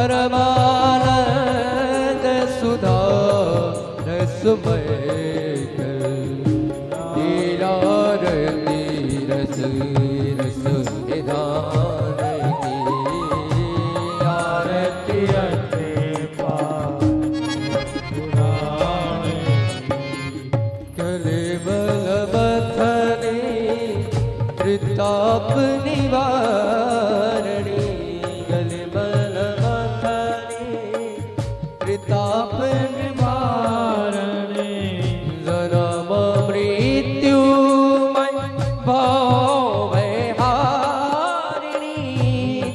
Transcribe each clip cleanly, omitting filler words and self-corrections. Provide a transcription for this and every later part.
परमानंद सुधा रसमय तेरा रस रस निधान की आरती कलेबलबथने त्रिताप निवारणी कलेबलबथने त्रिताप निवारणी जन्म मृत्यु भाव हारिणी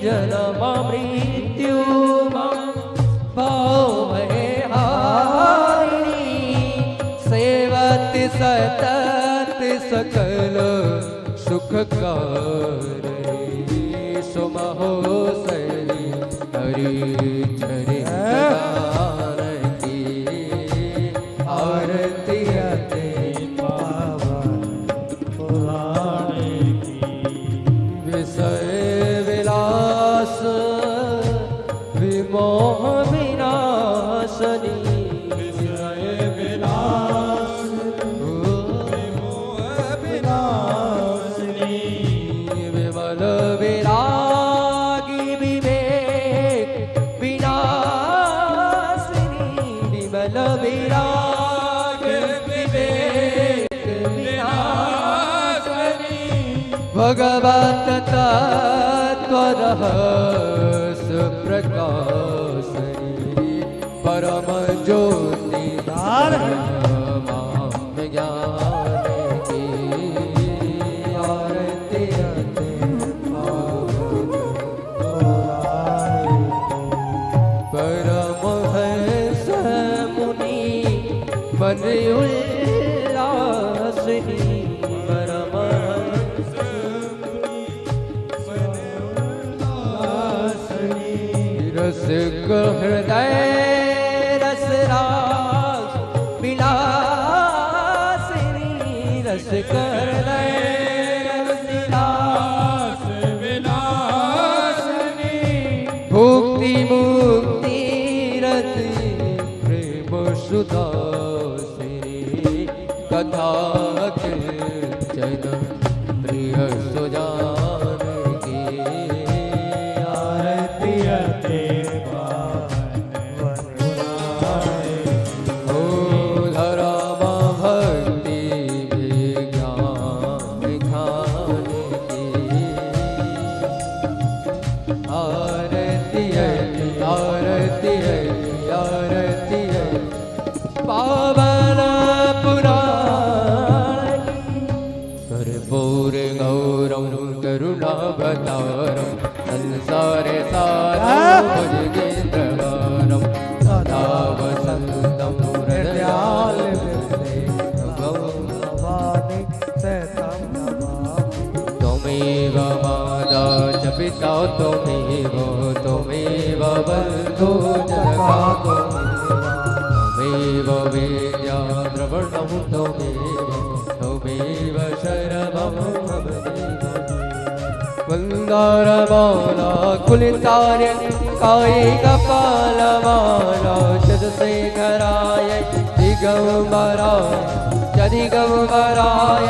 जन्म मृत्यु भाव हारिणी सेवत सतत सकल सुखकारी सुमहो सरी हरि चरि आरती आरती आते पावन पुराणे की विषय विलास विमोह विनाशनी विषय विलास विमोह विनाशनी विमल विरागी विवेक विनाशिनी विमल विराग विवेक विनाशिनी भगवत तत्व रहस्य प्रकाशनी परम ज्योति धारण ज्ञान की आरती परमहंस मुनि मन उल्लासिनी परमहंस रस हृदय रसरास विलासिनी रस हृदय रसरास विलासिनी भुक्ति मुक्ति रति प्रेम सुदासिनी कथा कीर्तन प्रिय सुजान की आरती आते ओ धर्म भक्ति विज्ञान ध्यान की आरती आरती आरती पावन पुराण कर्पूर गौरम करुणावतारम संसारे सारम भुजगेन्द्रहारम सदा वसन्तं हृदयाल भवानि सतं नमामि त्वमेव माता च पिता त्वमेव त्वमेव बन्धु जगता त्वमेव वेद्या द्रवणं त्वमेव त्वमेव शरणं मम वन्दारमाला कुलितार्य कायिकपालमाला चतुर्शेखराय दिगम्बराय दिगम्बराय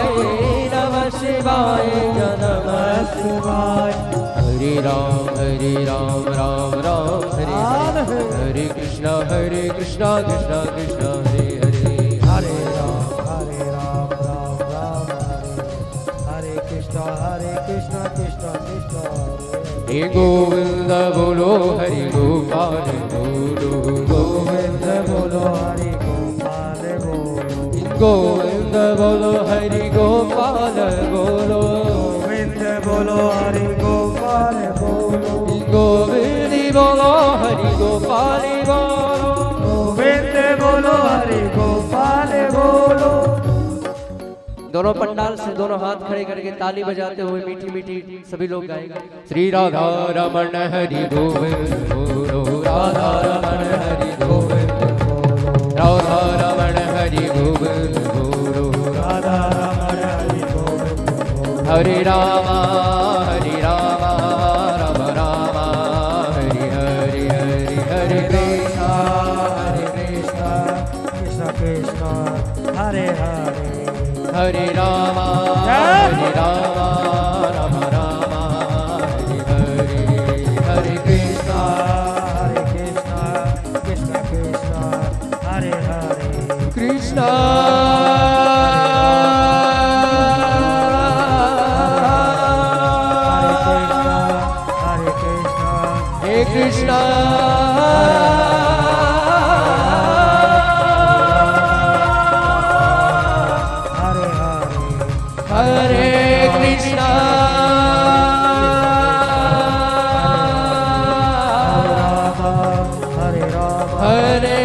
नमः शिवाय नमः शिवाय हरे राम राम राम हरे हरे कृष्ण कृष्ण कृष्ण हरे हरे हरे राम राम राम हरे कृष्ण कृष्ण कृष्ण हे गोविंद बोलो हरि गोपाल बोलो गोविंद बोलो हरि गोपाल बोलो गोविंद बोलो हरि गोपाल बोलो गोविंद बोलो हरि गोपाल बोलो गोविंद बोलो हरि गोपाल बोलो गोविंद बोलो हरि गोपाल बोलो। दोनों पंडाल से दोनों हाथ खड़े करके ताली बजाते हुए मीठी मीठी सभी लोग गाएंगे। श्री राधा रमण हरि गोविंद बोलो राधा रमण हरि गोविंद राधा रमण हरि गोविंद बोलो राधा रमण हरि गोविंद हरे राम राम राम हरि हरि हरि हरे राम राम राम हरे हरे, हरे कृष्णा कृष्ण कृष्ण हरे हरे, कृष्णा कृष्णा हरे हरे, हरे कृष्णा हरे राम हरे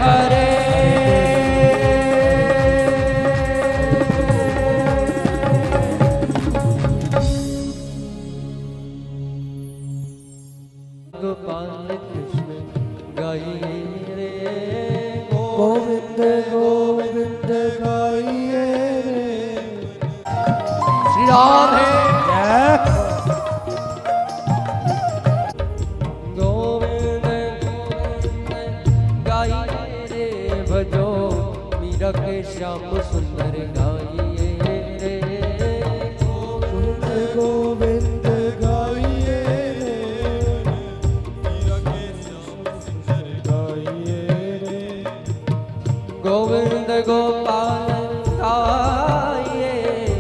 हरे, गोपाल कृष्ण गाइए रे गोविंद गोविंद गाइए रे, श्री राम है गोविंद गोविंद गाइए रे, भजो मीरा के श्याम सुंदर गाइए रे, गोविंद गोविंद गाइए रे, गाइए रे, गोविंद गोपाल गाइए,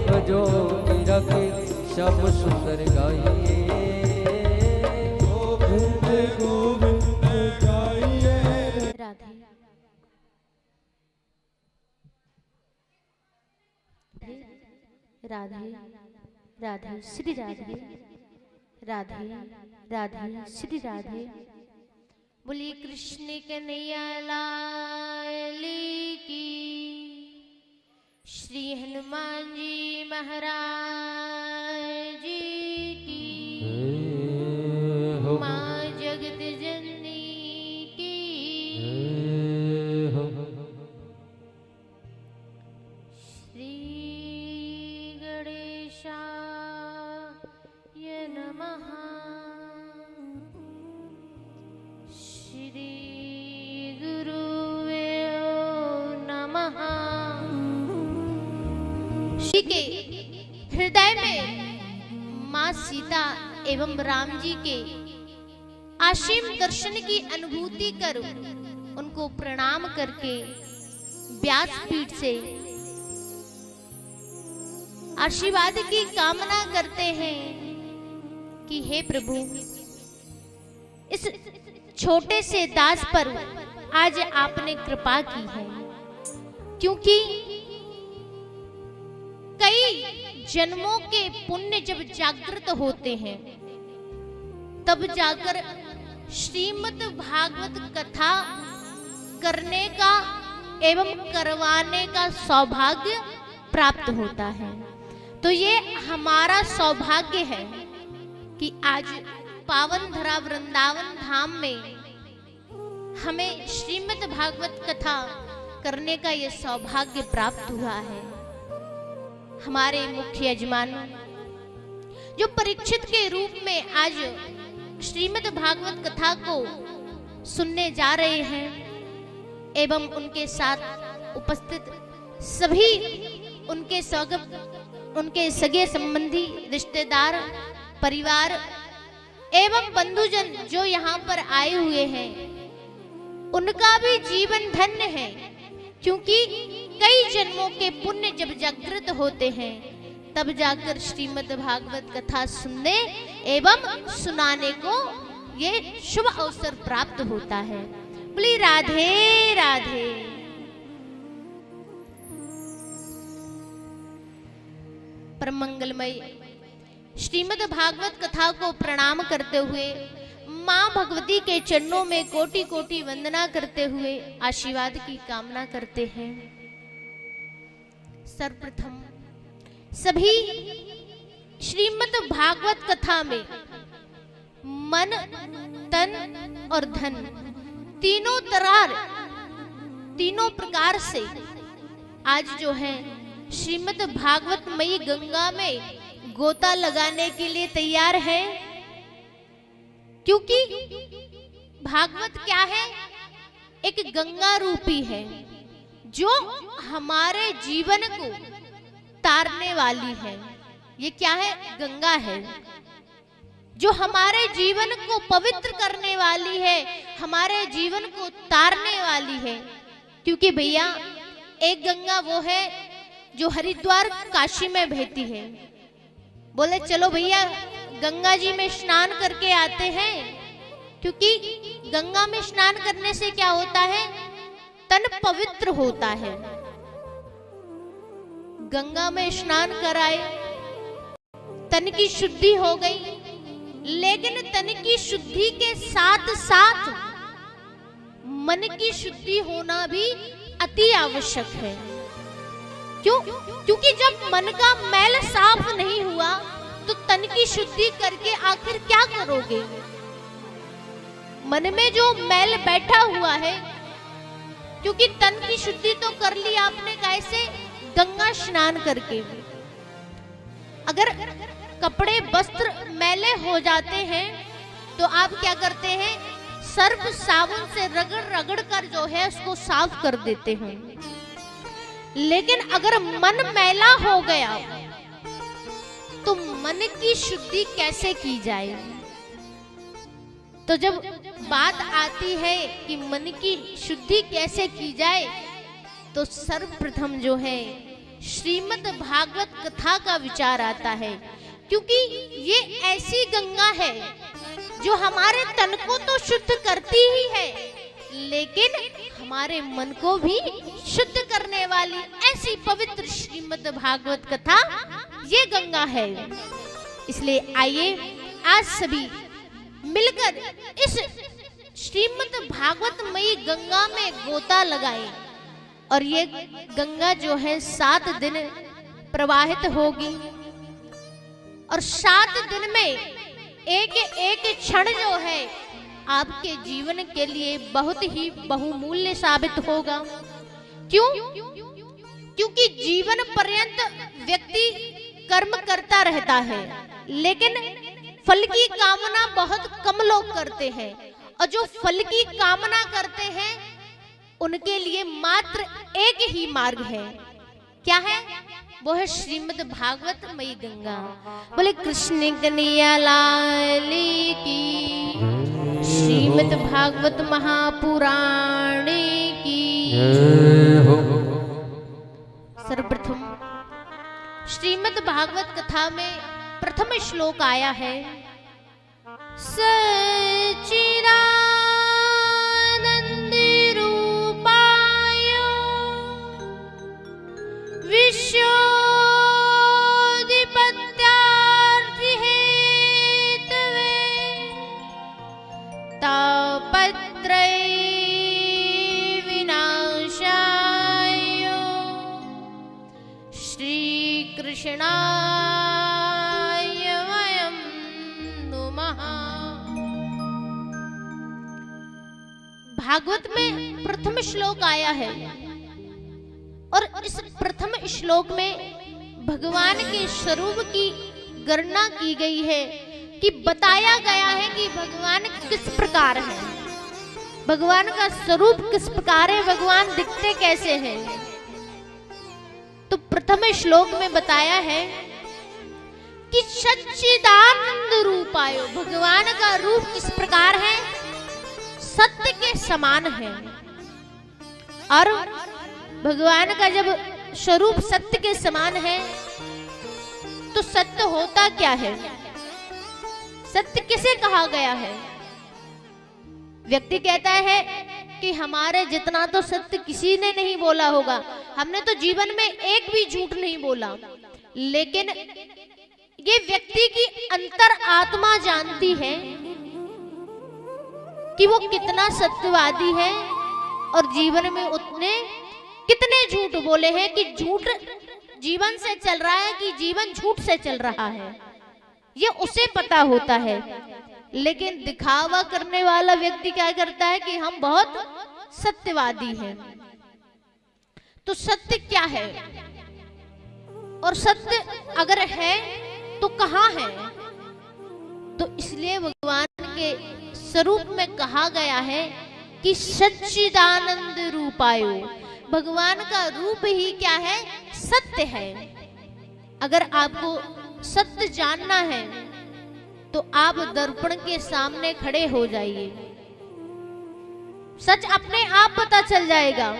भजो मीरा के श्याम सुंदर गाइए, गोविंद गोविंद गाइए रे। राधे राधे राधे श्री राधे, राधे राधे श्री राधे। बोलिए कृष्ण कन्हैया लाल की, श्री हनुमान जी महाराज की, माँ जगत जननी की, श्री गणेशाय नमः, श्री गुरुवे नमः। श्री के हृदय में माँ सीता एवं राम जी के असीम दर्शन की अनुभूति कर उनको प्रणाम करके व्यासपीठ से आशीर्वाद की कामना करते हैं कि हे प्रभु, इस छोटे से दास पर आज आपने कृपा की है, क्योंकि कई जन्मों के पुण्य जब जागृत होते हैं तब जाकर श्रीमद् भागवत कथा करने का एवं करवाने का सौभाग्य प्राप्त होता है। तो ये हमारा सौभाग्य है कि आज पावन धरा वृंदावन धाम में हमें श्रीमद् भागवत कथा करने का ये सौभाग्य प्राप्त हुआ है। हमारे मुख्य यजमान जो परीक्षित के रूप में आज श्रीमद् भागवत कथा को सुनने जा रहे हैं एवं उनके साथ उपस्थित सभी उनके सगे संबंधी, रिश्तेदार, परिवार एवं बंधुजन जो यहाँ पर आए हुए हैं, उनका भी जीवन धन्य है, क्योंकि कई जन्मों के पुण्य जब जागृत होते हैं तब जाकर श्रीमद् भागवत कथा सुनने एवं सुनाने को ये शुभ अवसर प्राप्त होता है। बोली राधे राधे। परम मंगलमय श्रीमद् भागवत कथा को प्रणाम करते हुए माँ भगवती के चरणों में कोटि कोटि वंदना करते हुए आशीर्वाद की कामना करते हैं। सर्वप्रथम सभी श्रीमद् भागवत कथा में मन, तन और धन तीनों प्रकार से आज जो है श्रीमद् भागवत मई गंगा में गोता लगाने के लिए तैयार है, क्योंकि भागवत क्या है? एक गंगा रूपी है जो हमारे जीवन को तारने वाली है। ये क्या है? गंगा है, जो हमारे जीवन को पवित्र करने वाली है, हमारे जीवन को तारने वाली है। क्योंकि भैया एक गंगा वो है जो हरिद्वार काशी में बहती है। बोले चलो भैया गंगा जी में स्नान करके आते हैं, क्योंकि गंगा में स्नान करने से क्या होता है? तन पवित्र होता है। गंगा में स्नान कराए, तन की शुद्धि हो गई, लेकिन तन की शुद्धि के साथ साथ मन की शुद्धि होना भी अति आवश्यक है। क्यों? क्योंकि जब मन का मैल साफ नहीं हुआ तो तन की शुद्धि करके आखिर क्या करोगे? मन में जो मैल बैठा हुआ है, क्योंकि तन की शुद्धि तो कर ली आपने कैसे? गंगा स्नान करके। अगर कपड़े वस्त्र मैले हो जाते हैं तो आप क्या करते हैं? सर्फ साबुन से रगड़ रगड़ कर जो है उसको साफ कर देते हैं। लेकिन अगर मन मैला हो गया तो मन की शुद्धि कैसे की जाए? तो जब बात आती है कि मन की शुद्धि कैसे की जाए, तो सर्वप्रथम जो है श्रीमद् भागवत कथा का विचार आता है। क्योंकि ये ऐसी गंगा है जो हमारे तन को तो शुद्ध करती ही है, लेकिन हमारे मन को भी शुद्ध करने वाली ऐसी पवित्र श्रीमद् भागवत कथा ये गंगा है। इसलिए आइए आज सभी मिलकर इस श्रीमद् भागवतमयी गंगा में गोता लगाएं, और ये गंगा जो है 7 दिन प्रवाहित होगी, और 7 दिन में एक एक क्षण जो है आपके जीवन के लिए बहुत ही बहुमूल्य साबित होगा। क्यों? क्योंकि जीवन पर्यंत व्यक्ति कर्म करता रहता है, लेकिन फल की कामना बहुत कम लोग करते हैं, और जो फल की कामना करते हैं उनके लिए मात्र एक ही मार्ग है। क्या है? वो है श्रीमद् भागवतमयी गंगा। बोले कृष्ण कन्हैया लाल की, श्रीमद् भागवत महापुराण की। सर्वप्रथम श्रीमद् भागवत कथा में प्रथम श्लोक आया है, सच्चिदानंद रूपाय विश्व कृष्णाय वयं नुमः। भागवत में प्रथम श्लोक आया है, और इस प्रथम श्लोक में भगवान के स्वरूप की गणना की गई है, कि बताया गया है कि भगवान किस प्रकार है, भगवान का स्वरूप किस प्रकार है, भगवान दिखते कैसे हैं। तो प्रथम श्लोक में बताया है कि सच्चिदानंद रूपाय, भगवान का रूप किस प्रकार है? सत्य के समान है। और भगवान का जब स्वरूप सत्य के समान है तो सत्य होता क्या है? सत्य किसे कहा गया है? व्यक्ति कहता है कि हमारे जितना तो सत्य किसी ने नहीं बोला होगा, हमने तो जीवन में एक भी झूठ नहीं बोला। लेकिन ये व्यक्ति की अंतर आत्मा जानती है कि वो कितना सत्यवादी है, और जीवन में उतने कितने झूठ बोले हैं, कि झूठ जीवन से चल रहा है कि जीवन झूठ से चल रहा है, ये उसे पता होता है। लेकिन दिखावा करने वाला व्यक्ति क्या करता है कि हम बहुत सत्यवादी हैं। तो सत्य क्या है, और सत्य अगर है तो कहाँ है? तो इसलिए भगवान के स्वरूप में कहा गया है कि सच्चिदानंद रूपायो, भगवान का रूप ही क्या है? सत्य है। अगर आपको सत्य जानना है तो आप दर्पण के सामने खड़े हो जाइए, सच अपने आप पता चल जाएगा,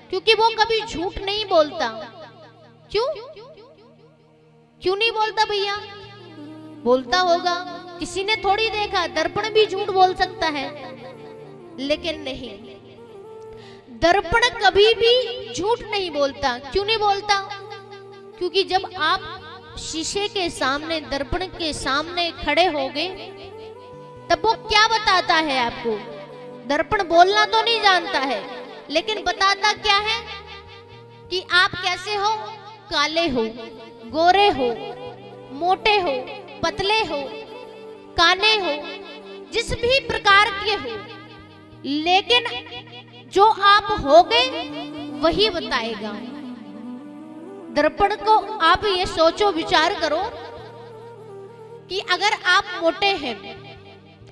क्योंकि वो कभी झूठ नहीं बोलता। क्यों नहीं बोलता भैया? बोलता होगा, किसी ने थोड़ी देखा, दर्पण भी झूठ बोल सकता है, लेकिन नहीं, दर्पण कभी भी झूठ नहीं बोलता। क्यों नहीं बोलता? क्योंकि जब आप शीशे के सामने, दर्पण के सामने खड़े होगे, तब वो क्या बताता है आपको? दर्पण बोलना तो नहीं जानता है, लेकिन बताता क्या है कि आप कैसे हो, काले हो, गोरे हो, मोटे हो, पतले हो, काने हो, जिस भी प्रकार के हो, लेकिन जो आप होगे वही बताएगा। दर्पण को आप ये सोचो, विचार करो कि अगर आप मोटे हैं,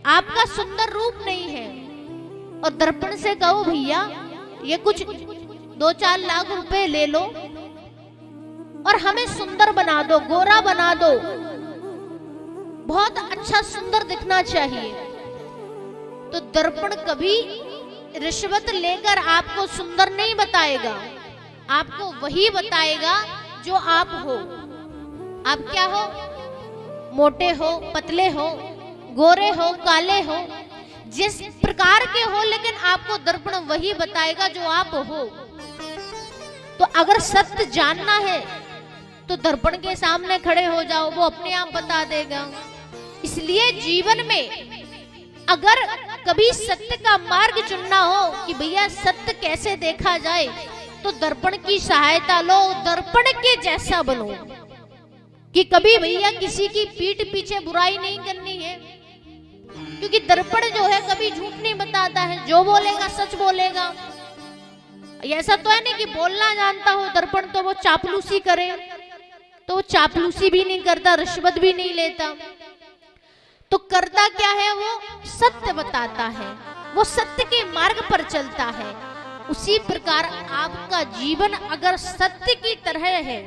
आपका सुंदर रूप नहीं है, और दर्पण से कहो भैया ये कुछ 2-4 लाख रुपए ले लो और हमें सुंदर बना दो, गोरा बना दो, बहुत अच्छा सुंदर दिखना चाहिए, तो दर्पण कभी रिश्वत लेकर आपको सुंदर नहीं बताएगा। आपको वही बताएगा जो आप हो। आप क्या हो? मोटे हो, पतले हो, गोरे हो, काले हो, जिस प्रकार के हो, लेकिन आपको दर्पण वही बताएगा जो आप हो। तो अगर सत्य जानना है तो दर्पण के सामने खड़े हो जाओ, वो अपने आप बता देगा। इसलिए जीवन में अगर कभी सत्य का मार्ग चुनना हो कि भैया सत्य कैसे देखा जाए, तो दर्पण की सहायता लो, दर्पण के जैसा बनो, कि कभी भैया किसी की पीठ पीछे बुराई नहीं करनी है, क्योंकि दर्पण जो है कभी झूठ नहीं बताता है, जो बोलेगा सच बोलेगा। ऐसा तो है नहीं कि बोलना जानता हो दर्पण तो वो चापलूसी करे, तो वो चापलूसी भी नहीं करता, रिश्वत भी नहीं लेता, तो करता क्या है? वो सत्य बताता है, वो सत्य के मार्ग पर चलता है। उसी प्रकार आपका जीवन अगर सत्य की तरह है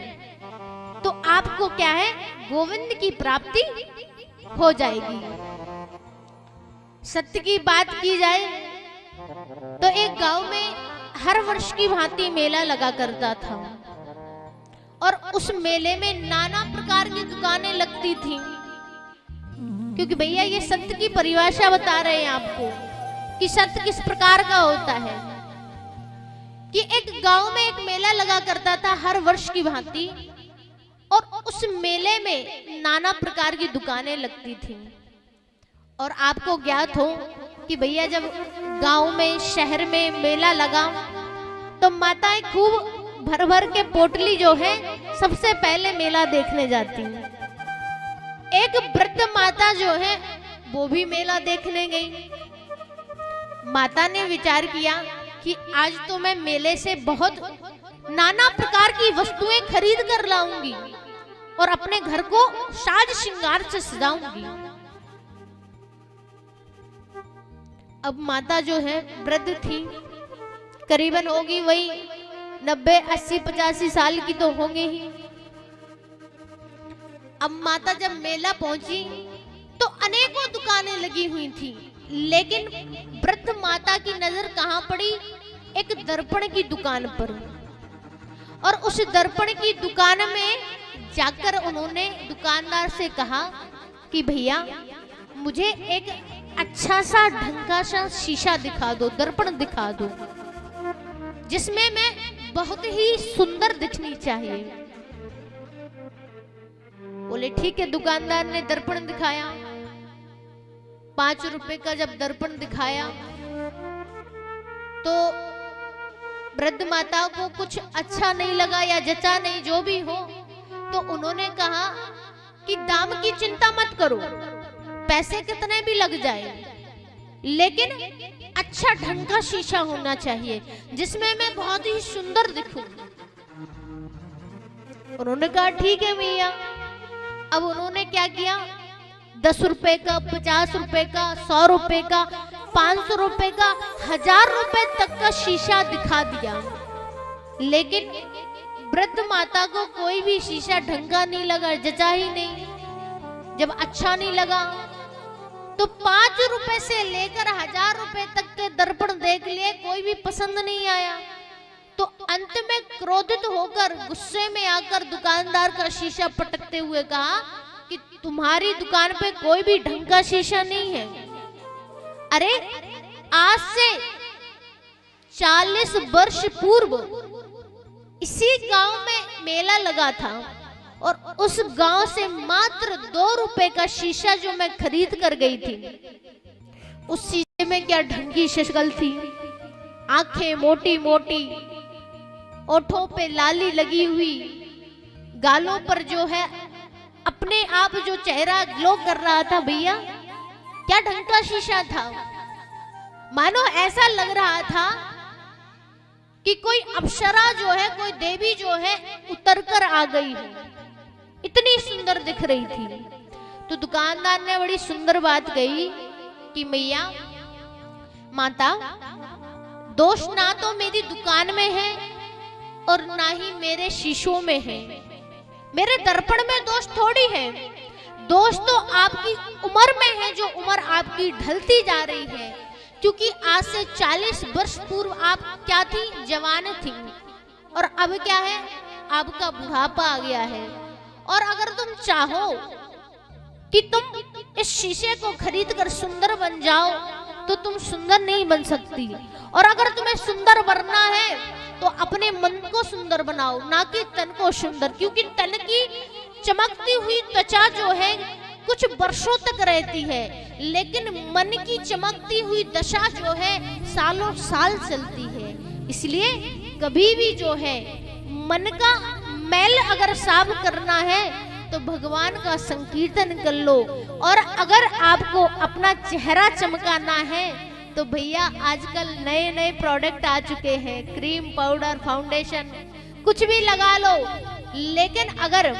तो आपको क्या है? गोविंद की प्राप्ति हो जाएगी। सत्य की बात की जाए तो एक गांव में हर वर्ष की भांति मेला लगा करता था, और उस मेले में नाना प्रकार की दुकानें लगती थी, क्योंकि भैया ये सत्य की परिभाषा बता रहे हैं आपको कि सत्य किस प्रकार का होता है। कि एक गांव में एक मेला लगा करता था हर वर्ष की भांति, और उस मेले में नाना प्रकार की दुकानें लगती थी। और आपको ज्ञात हो कि भैया जब गांव में, शहर में मेला लगा तो माताएं खूब भर भर के पोटली जो है सबसे पहले मेला देखने जाती हैं। एक वृद्ध माता जो है वो भी मेला देखने गई। माता ने विचार किया कि आज तो मैं मेले से बहुत नाना प्रकार की वस्तुएं खरीद कर लाऊंगी और अपने घर को साज श्रृंगार से सजाऊंगी। अब माता जो है वृद्ध थी, करीबन होगी वही 90, 80, 85 साल की तो होंगे ही। अब माता जब मेला पहुंची तो अनेकों दुकानें लगी हुई थी, लेकिन वृद्ध माता की नजर कहां पड़ी? एक दर्पण की दुकान पर। और उस दर्पण की दुकान में जाकर उन्होंने दुकानदार से कहा कि भैया मुझे एक अच्छा सा ढंग सा शीशा दिखा दो, दर्पण दिखा दो, जिसमें मैं बहुत ही सुंदर दिखनी चाहिए। बोले ठीक है। दुकानदार ने दर्पण दिखाया, 5 रुपए का जब दर्पण दिखाया तो वृद्ध माता को कुछ अच्छा नहीं लगा या जचा नहीं, जो भी हो, तो उन्होंने कहा कि दाम की चिंता मत करो, पैसे कितने भी लग जाए, लेकिन अच्छा ढंग का शीशा होना चाहिए जिसमें मैं बहुत ही सुंदर दिखूं। उन्होंने कहा ठीक है भैया। अब उन्होंने क्या किया? 10 रुपए का, 50 रुपए का, 100 रुपए का, 500 रुपए का, 1000 रुपए तक का शीशा दिखा दिया। लेकिन वृद्ध माता को कोई भी शीशा ढंग का नहीं लगा, जचा ही नहीं। जब अच्छा नहीं लगा तो 5 रुपए से लेकर 1000 रुपए तक के दर्पण देख लिए, कोई भी पसंद नहीं आया। तो अंत में क्रोधित होकर गुस्से में आकर दुकानदार का शीशा पटकते हुए कहा कि तुम्हारी दुकान पे कोई भी ढंग का शीशा नहीं है। अरे आज से 40 वर्ष पूर्व इसी गांव में मेला लगा था और उस गांव से मात्र 2 रुपए का शीशा जो मैं खरीद कर गई थी, उस शीशे में क्या ढंग की शक्ल थी। आंखें मोटी मोटी, ओठों पे लाली लगी हुई, गालों पर जो है अपने आप जो चेहरा ग्लो कर रहा था, भैया क्या ढंग का शीशा था। मानो ऐसा लग रहा था कि कोई अप्सरा जो है, कोई देवी जो है उतर कर आ गई है, इतनी सुंदर दिख रही थी। तो दुकानदार ने बड़ी सुंदर बात कही कि मैया माता, दोष ना तो मेरी दुकान में है और ना ही मेरे शीशों में है, मेरे दर्पण में दोष थोड़ी है। दोष तो आपकी उम्र में है, जो उम्र आपकी ढलती जा रही है। क्योंकि आज से 40 वर्ष पूर्व आप क्या थी, जवान थी, और अब क्या है, आपका बुढ़ापा आ गया है। और अगर तुम चाहो कि तुम इस शीशे को खरीद कर सुंदर बन जाओ तो तुम सुंदर नहीं बन सकती। और अगर तुम्हें सुंदर बनना है तो अपने मन को सुंदर बनाओ, ना कि तन को सुंदर। क्योंकि तन की चमकती हुई त्वचा जो है कुछ वर्षों तक रहती है, लेकिन मन की चमकती हुई दशा जो है सालों साल चलती है। इसलिए कभी भी जो है मन का मैल अगर साफ करना है तो भगवान का संकीर्तन कर लो। और अगर आपको अपना चेहरा चमकाना है तो भैया आजकल नए नए प्रोडक्ट आ चुके हैं, क्रीम, पाउडर, फाउंडेशन, कुछ भी लगा लो। लेकिन अगर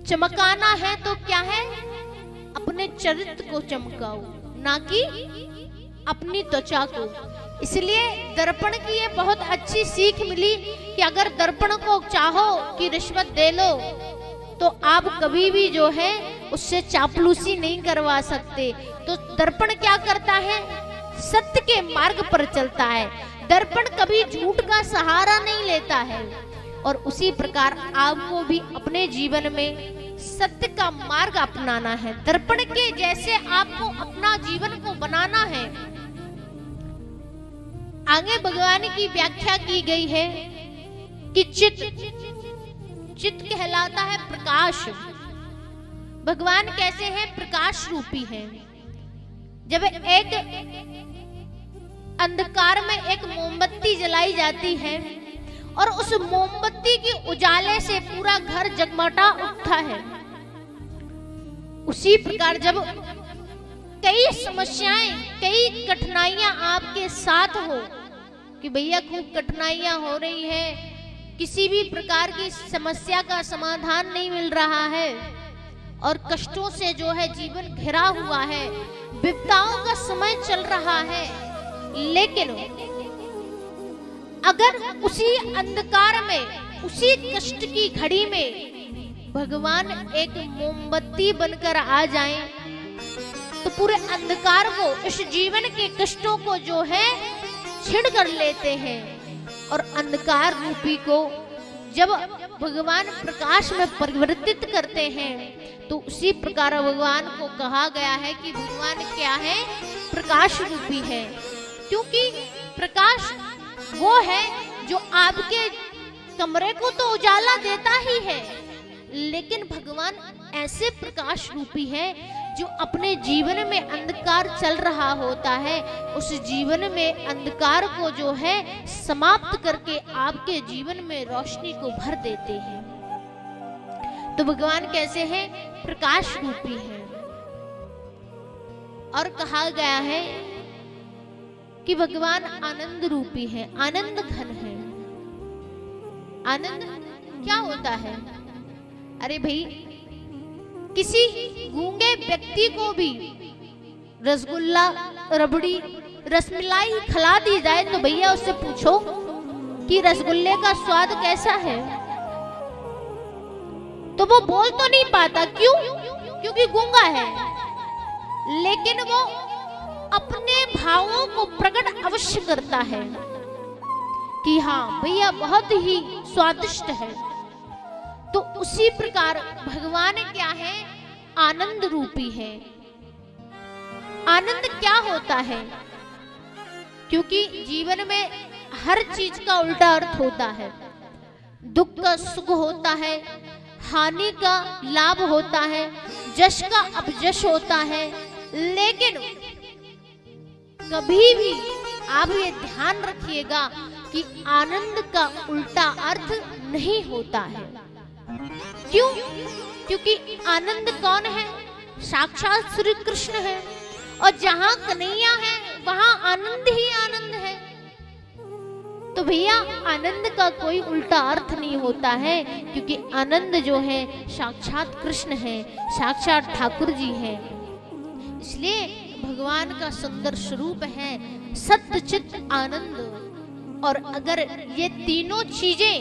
चमकाना है तो क्या है, अपने चरित्र को चमकाओ, ना कि अपनी त्वचा को। इसलिए दर्पण की ये बहुत अच्छी सीख मिली कि अगर दर्पण को चाहो कि रिश्वत दे लो तो आप कभी भी जो है उससे चापलूसी नहीं करवा सकते। तो दर्पण क्या करता है, सत्य के मार्ग पर चलता है। दर्पण कभी झूठ का सहारा नहीं लेता है। और उसी प्रकार आपको भी अपने जीवन में सत्य का मार्ग अपनाना है। दर्पण के जैसे आपको अपना जीवन को बनाना है। आगे भगवान की व्याख्या की गई है कि चित्त कहलाता है प्रकाश। भगवान कैसे हैं, प्रकाश रूपी हैं। जब एक अंधकार में एक मोमबत्ती जलाई जाती है और उस मोमबत्ती के उजाले से पूरा घर जगमगा उठता है, उसी प्रकार जब कई समस्याएं, कई कठिनाइयां आपके साथ हो कि भैया खूब कठिनाइयां हो रही है, किसी भी प्रकार की समस्या का समाधान नहीं मिल रहा है और कष्टों से जो है जीवन घिरा हुआ है, विपदाओं का समय चल रहा है, लेकिन अगर उसी अंधकार में, उसी कष्ट की घड़ी में भगवान एक मोमबत्ती बनकर आ जाएं, तो पूरे अंधकार को, इस जीवन के कष्टों को जो है छीन कर लेते हैं। और अंधकार रूपी को जब भगवान प्रकाश में परिवर्तित करते हैं तो उसी प्रकार भगवान को कहा गया है कि भगवान क्या है, प्रकाश रूपी है। क्योंकि प्रकाश वो है जो आपके कमरे को तो उजाला देता ही है, लेकिन भगवान ऐसे प्रकाश रूपी है जो अपने जीवन में अंधकार चल रहा होता है, उस जीवन में अंधकार को जो है समाप्त करके आपके जीवन में रोशनी को भर देते हैं। तो भगवान कैसे हैं, प्रकाश रूपी हैं। और कहा गया है कि भगवान आनंद रूपी है, आनंद घन है। आनंद क्या होता है, अरे भाई किसी गूंगे व्यक्ति को भी रसगुल्ला, रबड़ी, रसमलाई खिला दी जाए तो भैया उससे पूछो कि रसगुल्ले का स्वाद कैसा है, तो वो बोल तो नहीं पाता। क्यों? क्योंकि गूंगा है, लेकिन वो अपने भावों को प्रकट अवश्य करता है कि हाँ भैया बहुत ही स्वादिष्ट है। तो उसी प्रकार भगवान क्या है? आनंद रूपी है। आनंद क्या होता है? क्योंकि जीवन में हर चीज का उल्टा अर्थ होता है। दुख का सुख होता है, हानि का लाभ होता है, यश का अपयश होता है। लेकिन कभी भी आप ये ध्यान रखिएगा कि आनंद का उल्टा अर्थ नहीं होता है। क्यों? क्योंकि आनंद कौन है? साक्षात श्री कृष्ण है, और जहां कन्हैया है वहां आनंद ही आनंद है। तो भैया आनंद का कोई उल्टा अर्थ नहीं होता है, क्योंकि आनंद जो है साक्षात कृष्ण है, साक्षात ठाकुर जी है। इसलिए भगवान का सुंदर स्वरूप है सत्य चित्त आनंद। और अगर ये तीनों चीजें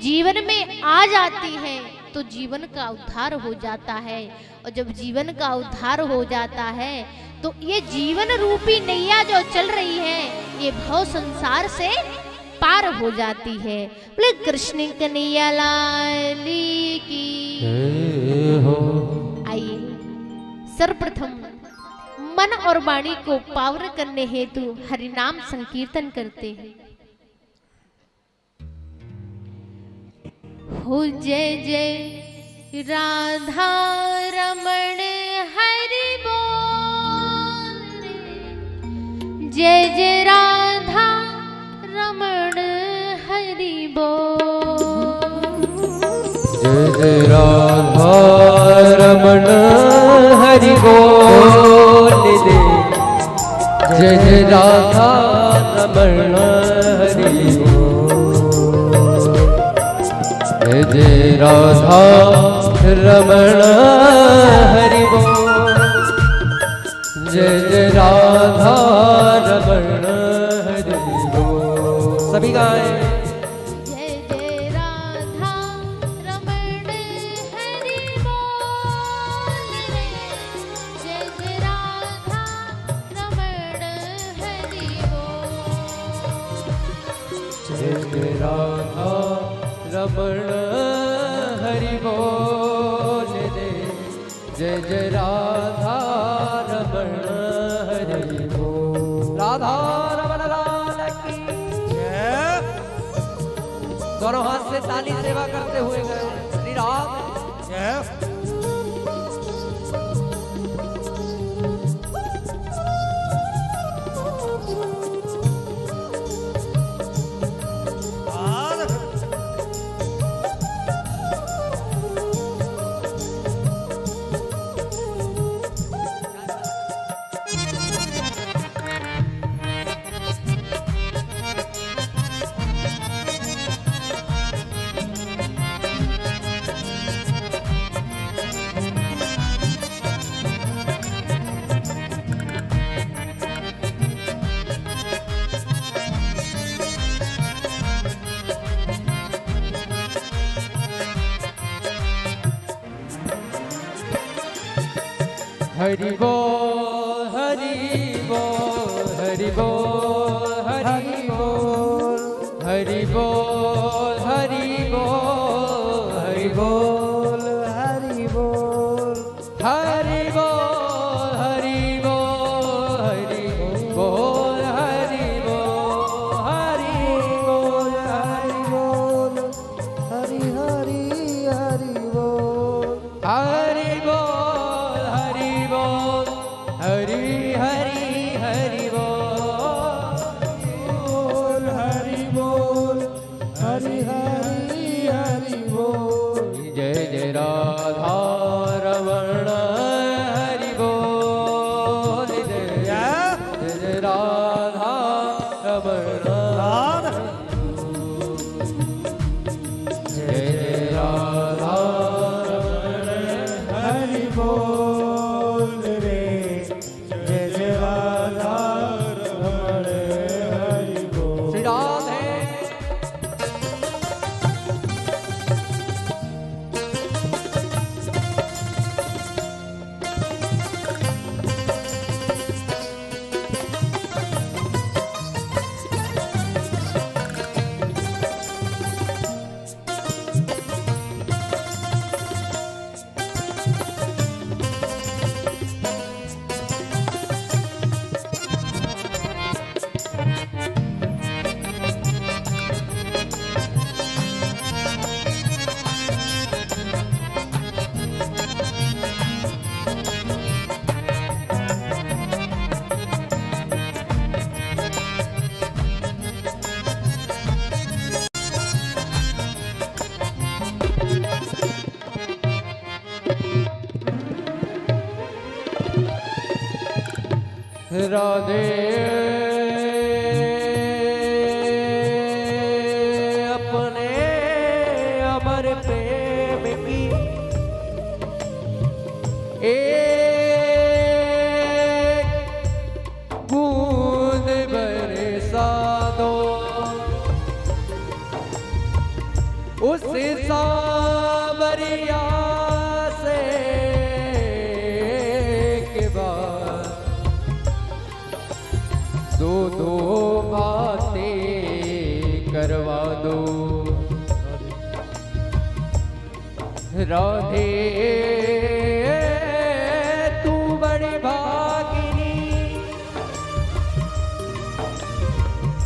जीवन में आ जाती हैं तो जीवन का उद्धार हो जाता है। और जब जीवन का उद्धार हो जाता है तो ये जीवन रूपी नैया जो चल रही है ये भव संसार से पार हो जाती है। बोले कृष्ण कन्हैया लाल की। आइए सर्वप्रथम मन और वाणी को पावन करने हेतु हरि नाम संकीर्तन करते हैं। हो जय जय राधा रमण हरि बोल, जय जय राधा रमण हरि बोल, जय जय राधा रमण हरि बोल दे, जय जय राधा रमण हरि बोल, जय जय राधा रमण हरि बोल, जय जय राधा रमण हरि बोल। सभी गाएं। जय जय राधा रमण हरि बोल रे, जय जय राधा रमण हरि बोल, जय जय राधा रमण हरि बोल दे, जय जय राधा रमण हरि बोल। राधा रमण लाल की जय। दोनों हाथ से ताली सेवा करते हुए गए। श्री राम जय। हरि बोल हरि बोल हरि बोल हरि बोल हरि बोल हरि बोल हरि बोल हरि बोल हरि बोल हरि बोल हरि बोल हरि बोल हरि बोल हरि बोल हरि हरि हरि बोल हरि बोल हरि बोल हरि हरि हरि बोल हरि बोल हरि हरि हरि बोल। जय जय राधा रमण हरि बोल, जय जय राधा रमण, जय जय राधा रमण हरि बोल रे, जय जय राधा रमण हरि बोल। श्री राधे राधे अपने अमर प्रेम की एक बूंद बरसा दो, उस सावरिया से के बाद दो दो बातें करवा दो। राधे तू बड़ी भागिनी,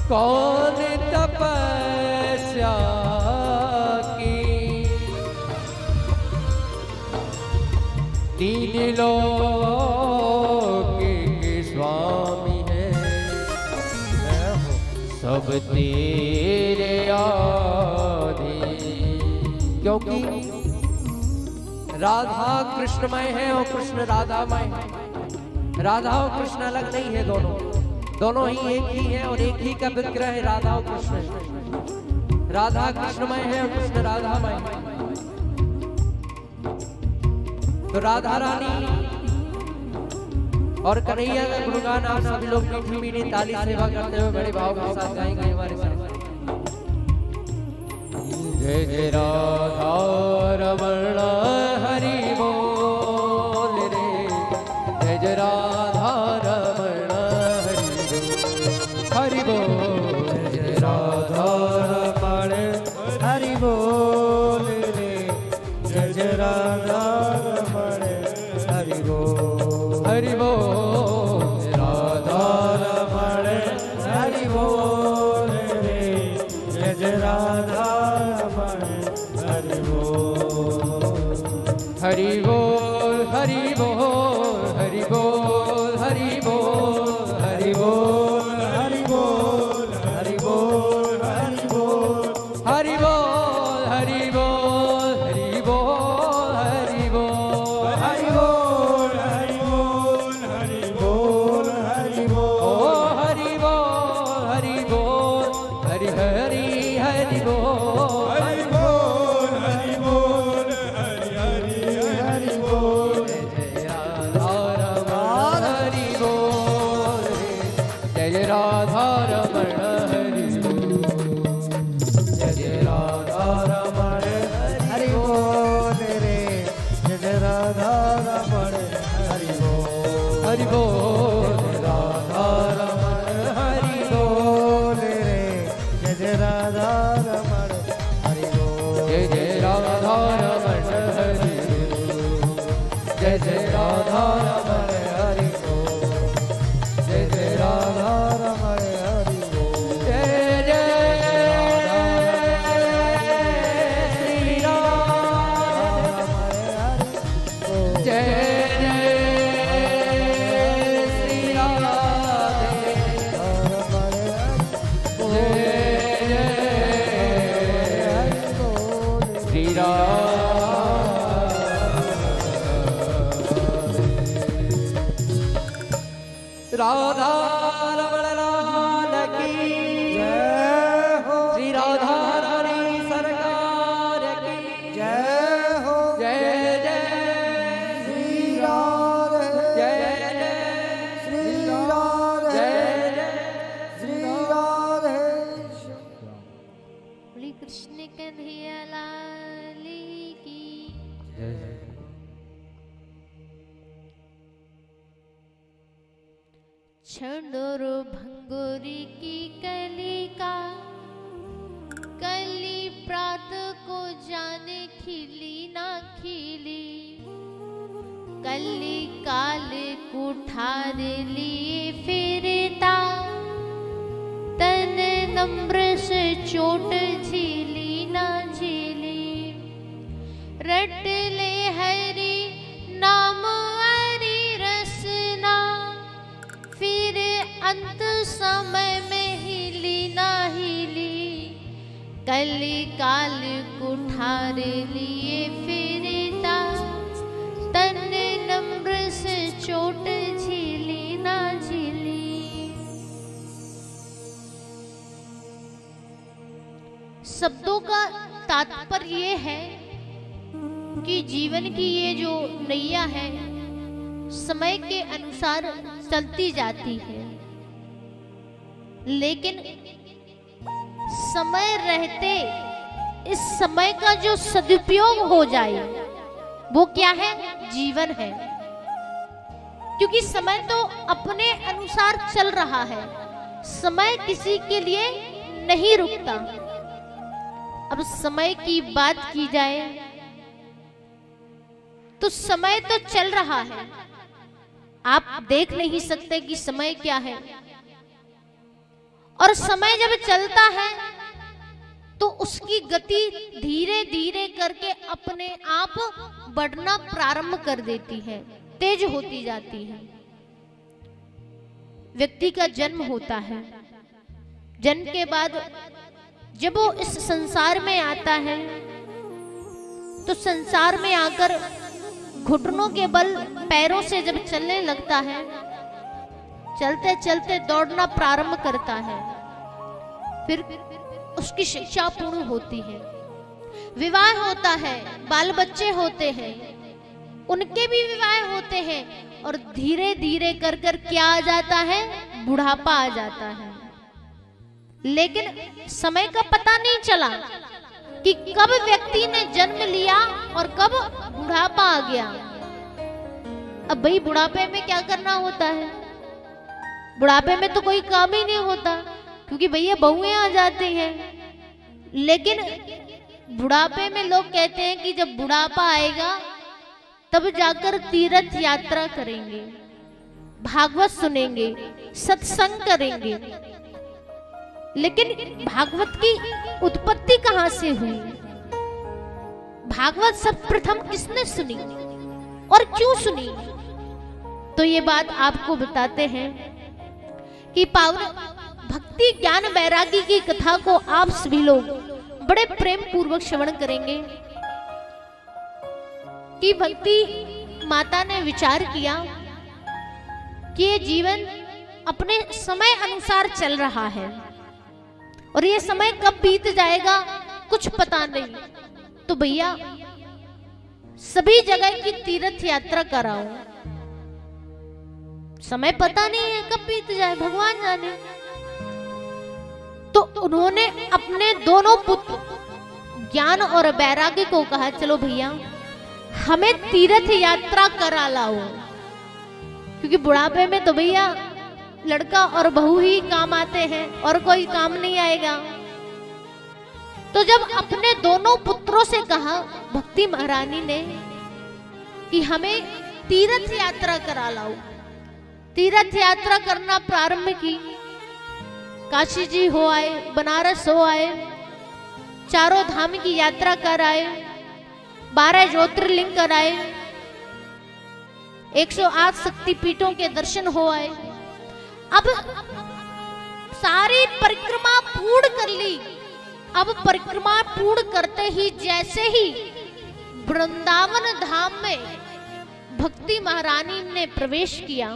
कौन तपस्या की, तीन लोक के स्वामी है, सब तेरे आधीन। क्योंकि राधा कृष्णमय है और कृष्ण राधामय है। राधा और कृष्ण अलग नहीं है, दोनों ही एक ही है और एक ही का विग्रह है राधा और कृष्ण। राधा कृष्णमय है और कृष्ण राधामय है। तो राधा रानी और कन्हैया का गुणगान आप सभी लोग मीठी मीठी ताली सेवा करते हुए बड़े भाव के साथ गाएंगे हमारे साथ। जय जय राधा रमण हरि बोल रे, जय जय राधा रमण हरि बोल, जय राधा रमण हरि बोल रे, जय जय राधा रमण हरि बोल, हरि बोल, राधा रमण हरि बोल रे, जय जय राधा रमण हरि बोल, हरि बोल, हरि बोल, हरि बोल, हरि बोल, हरि बोल, हरि बोल, हरि बोल, हरि बोल, हरि बोल, हरि बोल, हरि बोल, हरि बोल, हरि बोल, हरि बोल, हरि बोल, हरि ओ बोल, हरि बोल, हरि बोल, हरि हरि हरि बोल, हरि बोल, हरि बोल, हरि हरि हरि बोल, जय राधा रमण हरि बोल, जय जय राधा रमण हरि बोल, जय जय राधा रमण हरि बोल रे, जय जय राधा रमण हरि बोल, हरि बोल, राधा रमण हरि बोल रे, जय जय राधा रमण हरि बोल, जय जय राधा रमण हरि बोल, जय जय राधा रमण हरि बोल, जय जय राधा रमण हरि बोल, जय जय श्री राम, जय जय श्री राधे, जय जय श्री राम। राधा रमण लाल की जय हो, श्री राधा रानी सरकार की जय हो, जय जय श्री राधे, जय जय श्री राधे, जय जय श्री राधे। बोली कृष्ण कन्हैया लाल की। छंदोर भंगोरी की कली का, कली प्रात को जाने खिली ना खिली, कली काल कुठार लिए फिरता, तन नम्र से चोट झीली ना झीली, रट ले हरि नाम हरि रसना, फिर अंत समय में हिली ना हिली, कली काल कुठार लिए फिरता, तन नम्र से चोट झीली ना झीली। ये है कि जीवन की ये जो नैया है समय के अनुसार चलती जाती है, लेकिन समय रहते इस समय का जो सदुपयोग हो जाए वो क्या है? जीवन है। क्योंकि समय तो अपने अनुसार चल रहा है, समय किसी के लिए नहीं रुकता। अब समय की बात की जाए तो समय तो चल रहा है, आप देख नहीं सकते कि समय क्या है। और समय जब चलता है तो उसकी गति धीरे धीरे करके अपने आप बढ़ना प्रारंभ कर देती है, तेज होती जाती है। व्यक्ति का जन्म होता है, जन्म के बाद जब वो इस संसार में आता है तो संसार में आकर घुटनों के बल पैरों से जब चलने लगता है, चलते चलते दौड़ना प्रारंभ करता है, फिर उसकी शिक्षा पूर्ण होती है, विवाह होता है, बाल बच्चे होते हैं, उनके भी विवाह होते हैं, और धीरे धीरे कर कर क्या आ जाता है? बुढ़ापा आ जाता है। लेकिन समय का पता नहीं चला कि कब व्यक्ति ने जन्म लिया और कब बुढ़ापा आ गया। अब भाई बुढ़ापे में क्या करना होता है? बुढ़ापे में तो कोई काम ही नहीं होता, क्योंकि भैया बहुएं आ जाती हैं। लेकिन बुढ़ापे में लोग कहते हैं कि जब बुढ़ापा आएगा तब जाकर तीर्थ यात्रा करेंगे, भागवत सुनेंगे, सत्संग करेंगे। लेकिन भागवत की उत्पत्ति कहां से हुई? भागवत सर्वप्रथम किसने सुनी और क्यों सुनी? तो ये बात आपको बताते हैं कि पावन भक्ति ज्ञान वैरागी की कथा को आप सभी लोग बड़े प्रेम पूर्वक श्रवण करेंगे कि भक्ति माता ने विचार किया कि ये जीवन अपने समय अनुसार चल रहा है और ये समय कब बीत जाएगा कुछ पता नहीं, तो भैया सभी जगह की तीर्थ यात्रा कराओ। समय पता नहीं है कब बीत जाए, भगवान जाने। तो उन्होंने अपने दोनों पुत्र ज्ञान और वैराग्य को कहा, चलो भैया हमें तीर्थ यात्रा करा लाओ, क्योंकि बुढ़ापे में तो भैया लड़का और बहू ही काम आते हैं और कोई काम नहीं आएगा। तो जब अपने दोनों पुत्रों से कहा भक्ति महारानी ने कि हमें तीर्थ यात्रा करा लाओ, तीर्थ यात्रा करना प्रारंभ की। काशी जी हो आए, बनारस हो आए, चारों धाम की यात्रा कर आए, 12 ज्योतिर्लिंग कर आए, 108 शक्तिपीठों के दर्शन हो आए। अब सारी परिक्रमा पूर्ण कर ली। अब परिक्रमा पूर्ण करते ही जैसे ही वृंदावन धाम में भक्ति महारानी ने प्रवेश किया,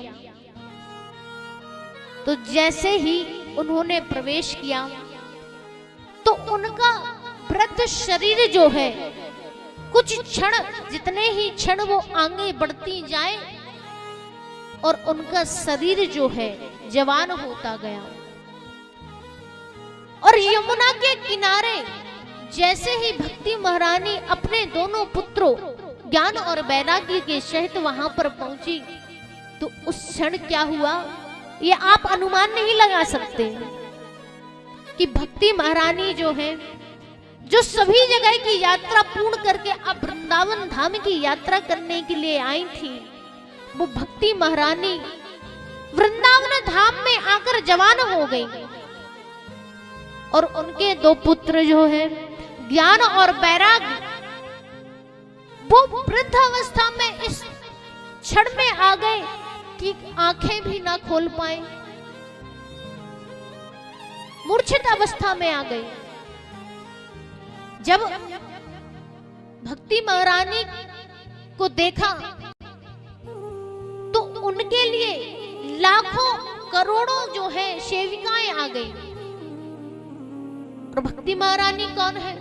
तो जैसे ही उन्होंने प्रवेश किया तो उनका वृद्ध शरीर जो है, कुछ क्षण, जितने ही क्षण वो आगे बढ़ती जाए और उनका शरीर जो है जवान होता गया। और यमुना के किनारे जैसे ही भक्ति महारानी अपने दोनों पुत्रों ज्ञान और वैराग्य के सहित वहां पर पहुंची, तो उस क्षण क्या हुआ ये आप अनुमान नहीं लगा सकते कि भक्ति महारानी जो है, जो सभी जगह की यात्रा पूर्ण करके अब वृंदावन धाम की यात्रा करने के लिए आई थी, वो भक्ति महारानी वृंदावन धाम में आकर जवान हो गई। और उनके दो पुत्र जो है ज्ञान और वैराग्य, वो वृद्ध अवस्था में इस क्षण में आ गए कि आंखें भी ना खोल पाए, मूर्छित अवस्था में आ गए। जब भक्ति महारानी को देखा तो उनके लिए लाखों करोड़ों जो है सेविकाएं आ गई। और भक्ति महारानी कौन है?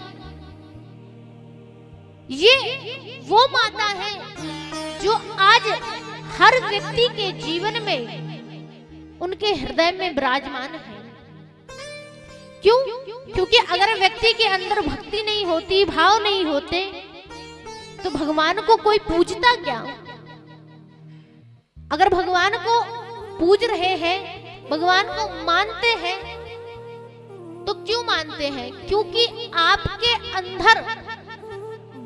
ये वो माता है जो आज हर व्यक्ति के जीवन में उनके हृदय में विराजमान है। क्यों? क्योंकि अगर व्यक्ति के अंदर भक्ति नहीं होती, भाव नहीं होते, तो भगवान को कोई पूजता क्या? अगर भगवान को पूज रहे हैं, भगवान को मानते हैं, तो क्यों मानते हैं? क्योंकि आपके अंदर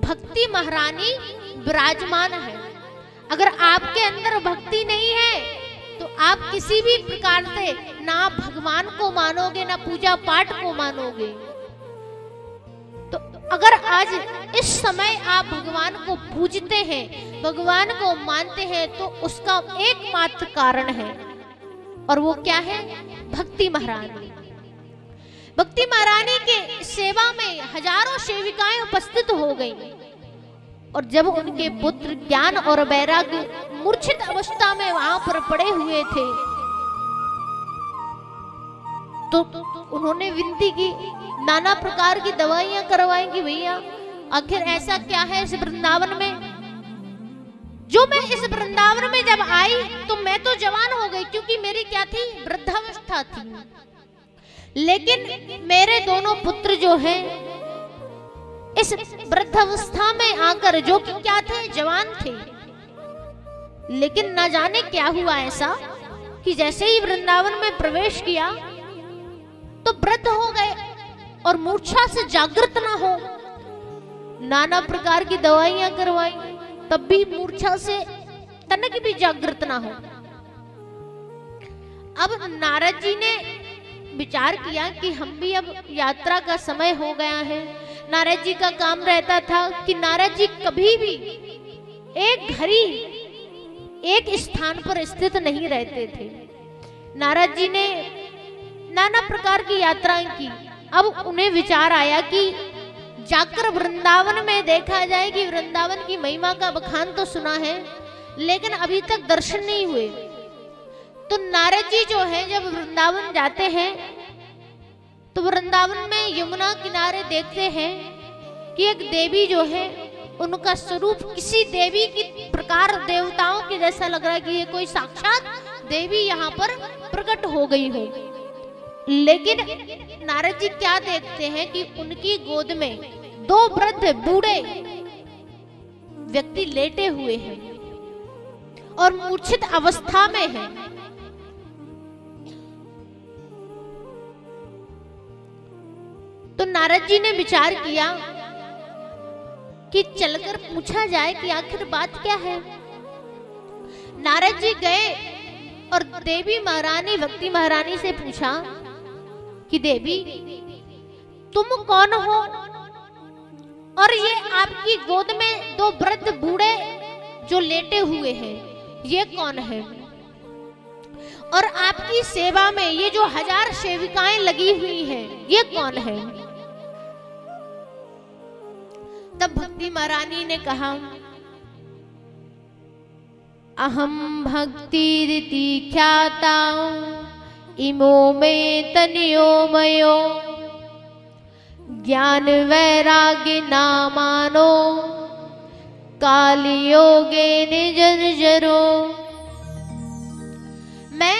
भक्ति महारानी विराजमान है। अगर आपके अंदर भक्ति नहीं है तो आप किसी भी प्रकार से ना भगवान को मानोगे, ना पूजा पाठ को मानोगे। तो अगर आज इस समय आप भगवान को पूजते हैं, भगवान को मानते हैं, तो उसका एकमात्र कारण है, और वो क्या है? भक्ति महारानी। भक्ति महारानी के सेवा में हजारों सेविकाएं उपस्थित हो गईं, और जब उनके पुत्र ज्ञान और वैराग्य मूर्छित अवस्था में वहां पर पड़े हुए थे, तो उन्होंने विनती की, नाना प्रकार की दवाइयां करवाई कि भैया आखिर ऐसा क्या है इस वृंदावन में, जो मैं इस वृंदावन में जब आई तो मैं तो जवान हो गई, क्योंकि मेरी क्या थी? वृद्धावस्था थी। लेकिन मेरे दोनों पुत्र जो हैं इस वृद्धावस्था में आकर, जो कि क्या थे? जवान थे, लेकिन न जाने क्या हुआ ऐसा कि जैसे ही वृंदावन में प्रवेश किया तो वृद्ध हो गए और मूर्छा से जागृत ना हो। नाना प्रकार की दवाइयां करवाई, तब भी मूर्छा से तनक भी जागृत ना हो। अब नारद जी ने विचार किया कि हम भी अब यात्रा का समय हो गया है। नारद जी का काम रहता था कि नारद जी कभी भी एक घड़ी एक स्थान पर स्थित नहीं रहते थे। नारद जी ने नाना प्रकार की यात्राएं की। अब उन्हें विचार आया कि जाकर वृंदावन में देखा जाए कि वृंदावन की महिमा का बखान तो सुना है, लेकिन अभी तक दर्शन नहीं हुए। तो नारद जी जो है जब वृंदावन जाते हैं तो वृंदावन में यमुना किनारे देखते हैं कि एक देवी जो है, उनका स्वरूप किसी देवी की प्रकार देवताओं के जैसा लग रहा है कि ये कोई साक्षात देवी यहाँ पर प्रकट हो गई हो। लेकिन नारद जी क्या देखते हैं कि उनकी गोद में दो वृद्ध बूढ़े व्यक्ति लेटे हुए हैं और मूर्छित अवस्था में हैं। तो नारद जी ने विचार किया कि चलकर पूछा जाए कि आखिर बात क्या है। नारद जी गए और देवी महारानी भक्ति महारानी से पूछा कि देवी तुम कौन हो, और ये आपकी गोद में दो वृद्ध बूढ़े जो लेटे हुए हैं ये कौन है, और आपकी सेवा में ये जो 1000 सेविकाएं लगी हुई हैं ये कौन है। तब भक्ति महारानी ने कहा, अहम भक्ति रीति ख्याता इमो में तनियो मयो ज्ञान वैराग्य नामानो कालियोगे निजर्जरो। मैं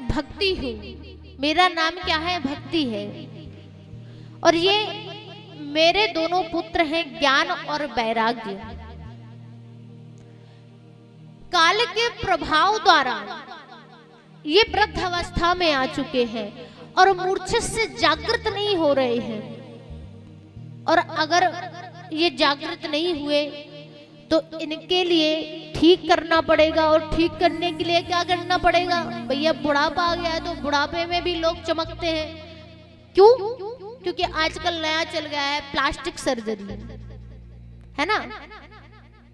भक्ति हूँ, मेरा नाम क्या है? भक्ति है, और ये मेरे दोनों पुत्र हैं ज्ञान और वैराग्य। काल के प्रभाव द्वारा ये वृद्ध अवस्था में आ चुके हैं और मूर्छा से जागृत नहीं हो रहे हैं, और अगर ये जागृत नहीं हुए तो इनके लिए ठीक करना पड़ेगा। और ठीक करने के लिए क्या करना पड़ेगा? भैया बुढ़ापा आ गया है तो बुढ़ापे में भी लोग चमकते हैं। क्यों? क्योंकि आजकल नया चल गया है प्लास्टिक सर्जरी, है ना।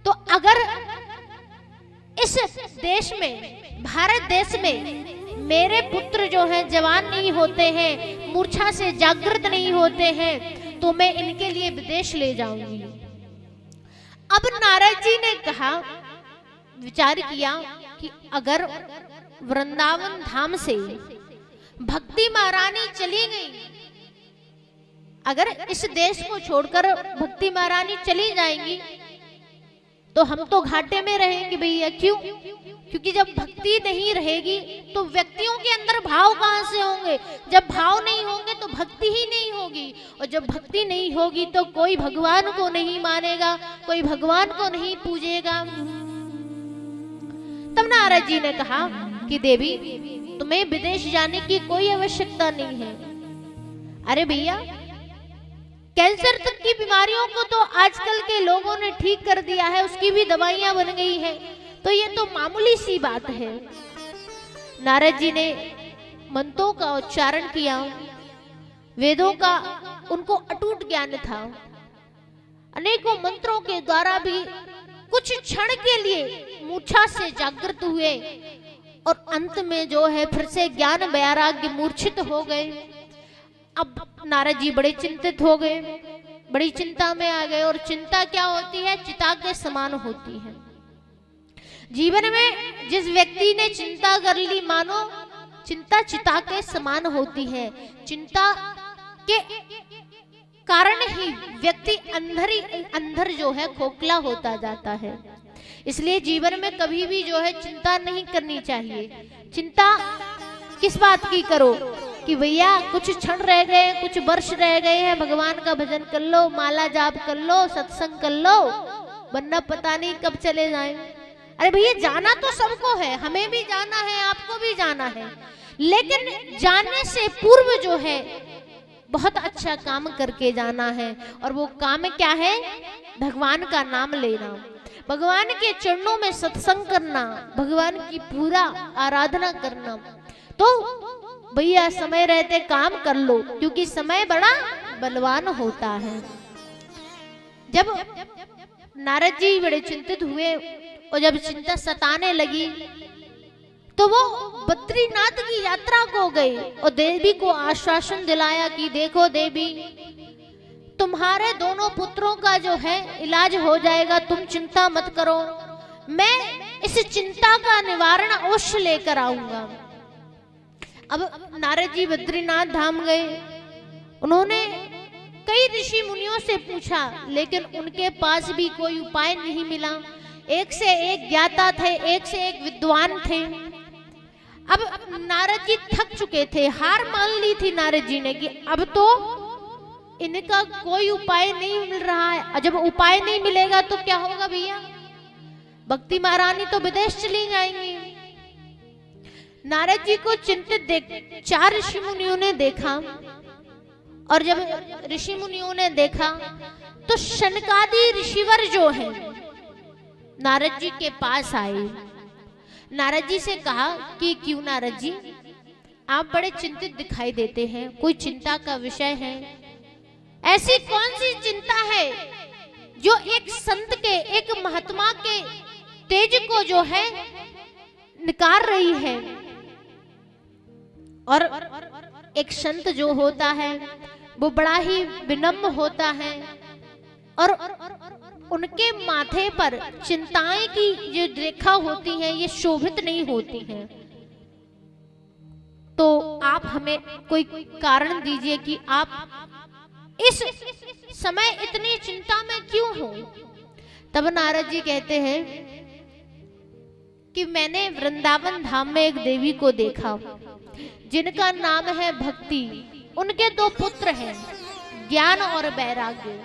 तो अगर इस देश में, भारत देश में मेरे पुत्र जो हैं जवान नहीं होते हैं, मूर्छा से जागृत नहीं होते हैं, तो मैं इनके लिए विदेश ले जाऊंगी। अब नारद जी ने कहा, विचार किया कि अगर वृंदावन धाम से भक्ति महारानी चली गई, अगर इस देश को छोड़कर भक्ति महारानी चली जाएंगी तो हम तो घाटे में रहेंगे भैया। क्यों? क्योंकि जब भक्ति नहीं रहेगी तो व्यक्तियों के अंदर भाव कहां से होंगे? जब भाव नहीं होंगे तो भक्ति ही नहीं होगी, और जब भक्ति नहीं होगी तो कोई भगवान को नहीं मानेगा, कोई भगवान को नहीं पूजेगा। तब नारद जी ने कहा कि देवी, तुम्हें विदेश जाने की कोई आवश्यकता नहीं है। अरे भैया, कैंसर तक की बीमारियों को तो आजकल के लोगों ने ठीक कर दिया है, उसकी भी दवाइयां बन गई हैं, तो ये तो मामूली सी बात है। नारद जी ने मंत्रों का उच्चारण किया, वेदों का उनको अटूट ज्ञान था, अनेकों मंत्रों के द्वारा भी कुछ क्षण के लिए मूर्छा से जागृत हुए और अंत में जो है फिर से ज्ञान वैराग्य मूर्छित हो गए। अब नारद जी बड़े चिंतित हो गए, बड़ी चिंता में आ गए। और चिंता क्या होती है? चिता के समान होती है। जीवन में जिस व्यक्ति ने चिंता कर ली, मानो चिंता चिता के समान होती है। चिंता के कारण ही व्यक्ति अंदर जो है खोखला होता जाता है। इसलिए जीवन में कभी भी जो है चिंता नहीं करनी चाहिए। चिंता किस बात की करो कि भैया कुछ क्षण रह गए, कुछ वर्ष रह गए हैं, भगवान का भजन कर लो, माला जाप कर लो, सत्संग कर लो, वरना पता नहीं कब चले जाएं। अरे भैया, जाना तो सबको है, हमें भी जाना है, आपको भी जाना है, लेकिन जाने से पूर्व जो है बहुत अच्छा काम करके जाना है। और वो काम क्या है? भगवान का नाम लेना, भगवान के चरणों में सत्संग करना, भगवान की पूरा आराधना करना। तो भैया समय रहते काम कर लो, क्योंकि समय बड़ा बलवान होता है। जब नारद जी बड़े चिंतित हुए और जब चिंता सताने लगी तो वो बद्रीनाथ की यात्रा को गए और देवी को आश्वासन दिलाया कि देखो देवी, तुम्हारे दोनों पुत्रों का जो है इलाज हो जाएगा, तुम चिंता मत करो, मैं इस चिंता का निवारण अवश्य लेकर आऊंगा। अब नारद जी बद्रीनाथ धाम गए। उन्होंने कई ऋषि मुनियों से पूछा, लेकिन उनके पास भी कोई उपाय नहीं मिला। एक से एक ज्ञाता थे, एक से एक विद्वान थे। अब नारद जी थक चुके थे, हार मान ली थी नारद जी ने कि अब तो इनका कोई उपाय नहीं मिल रहा है। और जब उपाय नहीं मिलेगा तो क्या होगा भैया? भक्ति महारानी तो विदेश चली जाएंगी। नारद जी को चिंतित देख 4 ऋषि मुनियों ने देखा, और जब ऋषि मुनियों ने देखा तो शनकादि ऋषिवर जो है नारद जी के पास आए। नारद जी से कहा कि क्यों नारद जी, आप बड़े चिंतित दिखाई देते हैं, कोई चिंता का विषय है? ऐसी कौन सी चिंता है जो एक संत के, एक महात्मा के तेज को जो है निकाल रही है? और एक संत जो होता है वो बड़ा ही विनम्र होता है, और उनके माथे पर चिंताएं की जो रेखा होती है ये शोभित नहीं होती हैं। तो आप हमें कोई कारण दीजिए कि आप इस समय इतनी चिंता में क्यों हो? तब नारद जी कहते हैं कि मैंने वृंदावन धाम में एक देवी को देखा जिनका नाम है भक्ति। उनके 2 पुत्र हैं, ज्ञान और वैराग्य।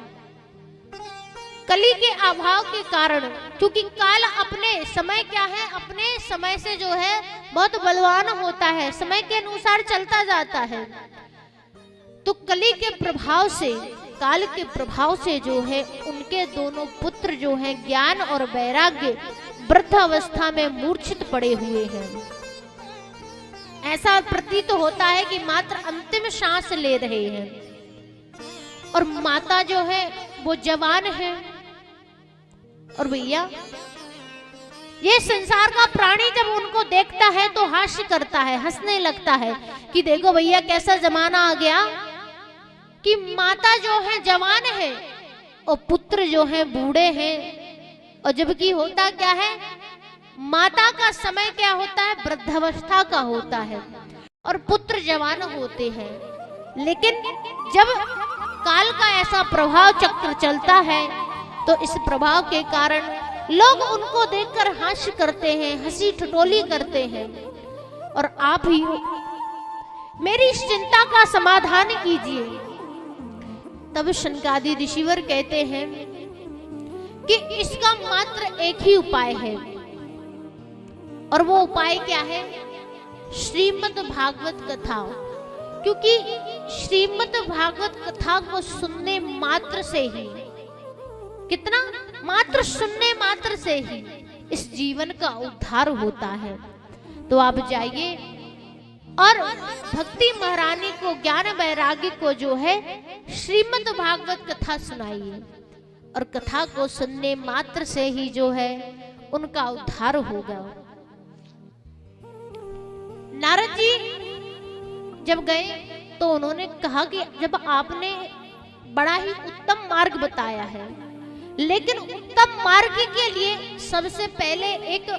कली के अभाव के कारण, क्योंकि काल अपने समय क्या है, अपने समय से जो है बहुत बलवान होता है, समय के अनुसार चलता जाता है। तो कली के प्रभाव से, काल के प्रभाव से जो है उनके दोनों पुत्र जो हैं ज्ञान और वैराग्य वृद्ध अवस्था में मूर्छित पड़े हुए हैं। ऐसा प्रतीत होता है कि मात्र अंतिम सांस ले रहे हैं, और माता जो है वो जवान है। और भैया, ये संसार का प्राणी जब उनको देखता है तो हास्य करता है, हंसने लगता है कि देखो भैया कैसा जमाना आ गया कि माता जो है जवान है और पुत्र जो है बूढ़े हैं। और जबकि होता क्या है, माता का समय क्या होता है, वृद्धावस्था का होता है, और पुत्र जवान होते हैं। लेकिन जब काल का ऐसा प्रभाव चक्र चलता है, तो इस प्रभाव के कारण लोग उनको देखकर हास्य करते हैं, हंसी ठिठोली करते हैं। और आप ही मेरी इस चिंता का समाधान कीजिए। तब शनकादि ऋषिवर कहते हैं कि इसका मात्र एक ही उपाय है, और वो उपाय क्या है? श्रीमद् भागवत कथा। क्योंकि श्रीमद् भागवत कथा को सुनने मात्र से ही, कितना मात्र सुनने मात्र से ही इस जीवन का उद्धार होता है। तो आप जाइए और भक्ति महारानी को, ज्ञान वैरागी को जो है श्रीमद् भागवत कथा सुनाइए, और कथा को सुनने मात्र से ही जो है उनका उद्धार होगा। नारद जी जब गए तो उन्होंने कहा कि जब आपने बड़ा ही उत्तम मार्ग बताया है, लेकिन उत्तम मार्ग के लिए सबसे पहले एक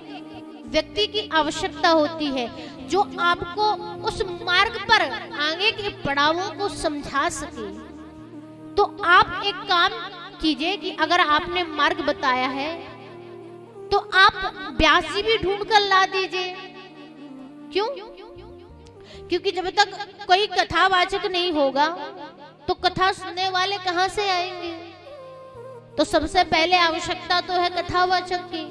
व्यक्ति की आवश्यकता होती है जो आपको उस मार्ग पर आगे के पड़ावों को समझा सके। तो आप एक काम कीजिए कि अगर आपने मार्ग बताया है तो आप ब्यासी भी ढूंढ कर ला दीजिए। क्यों? क्योंकि जब तक कोई कथावाचक नहीं होगा तो कथा सुनने वाले कहां से आएंगे? तो सबसे पहले आवश्यकता तो है कथावाचक की।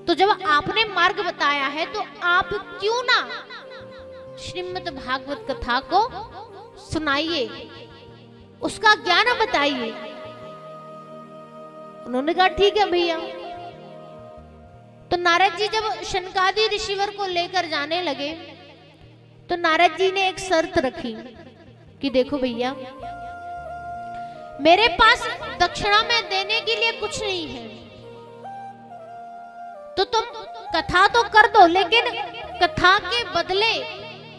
तो जब आपने मार्ग बताया है तो आप क्यों ना श्रीमद् भागवत कथा को सुनाइए, उसका ज्ञान बताइए। उन्होंने कहा ठीक है भैया। तो नारद जी जब शनकादि ऋषिवर को लेकर जाने लगे तो नारद जी ने एक शर्त रखी कि देखो भैया, मेरे पास दक्षिणा में देने के लिए कुछ नहीं है, तो तुम कथा तो कर दो, लेकिन कथा के बदले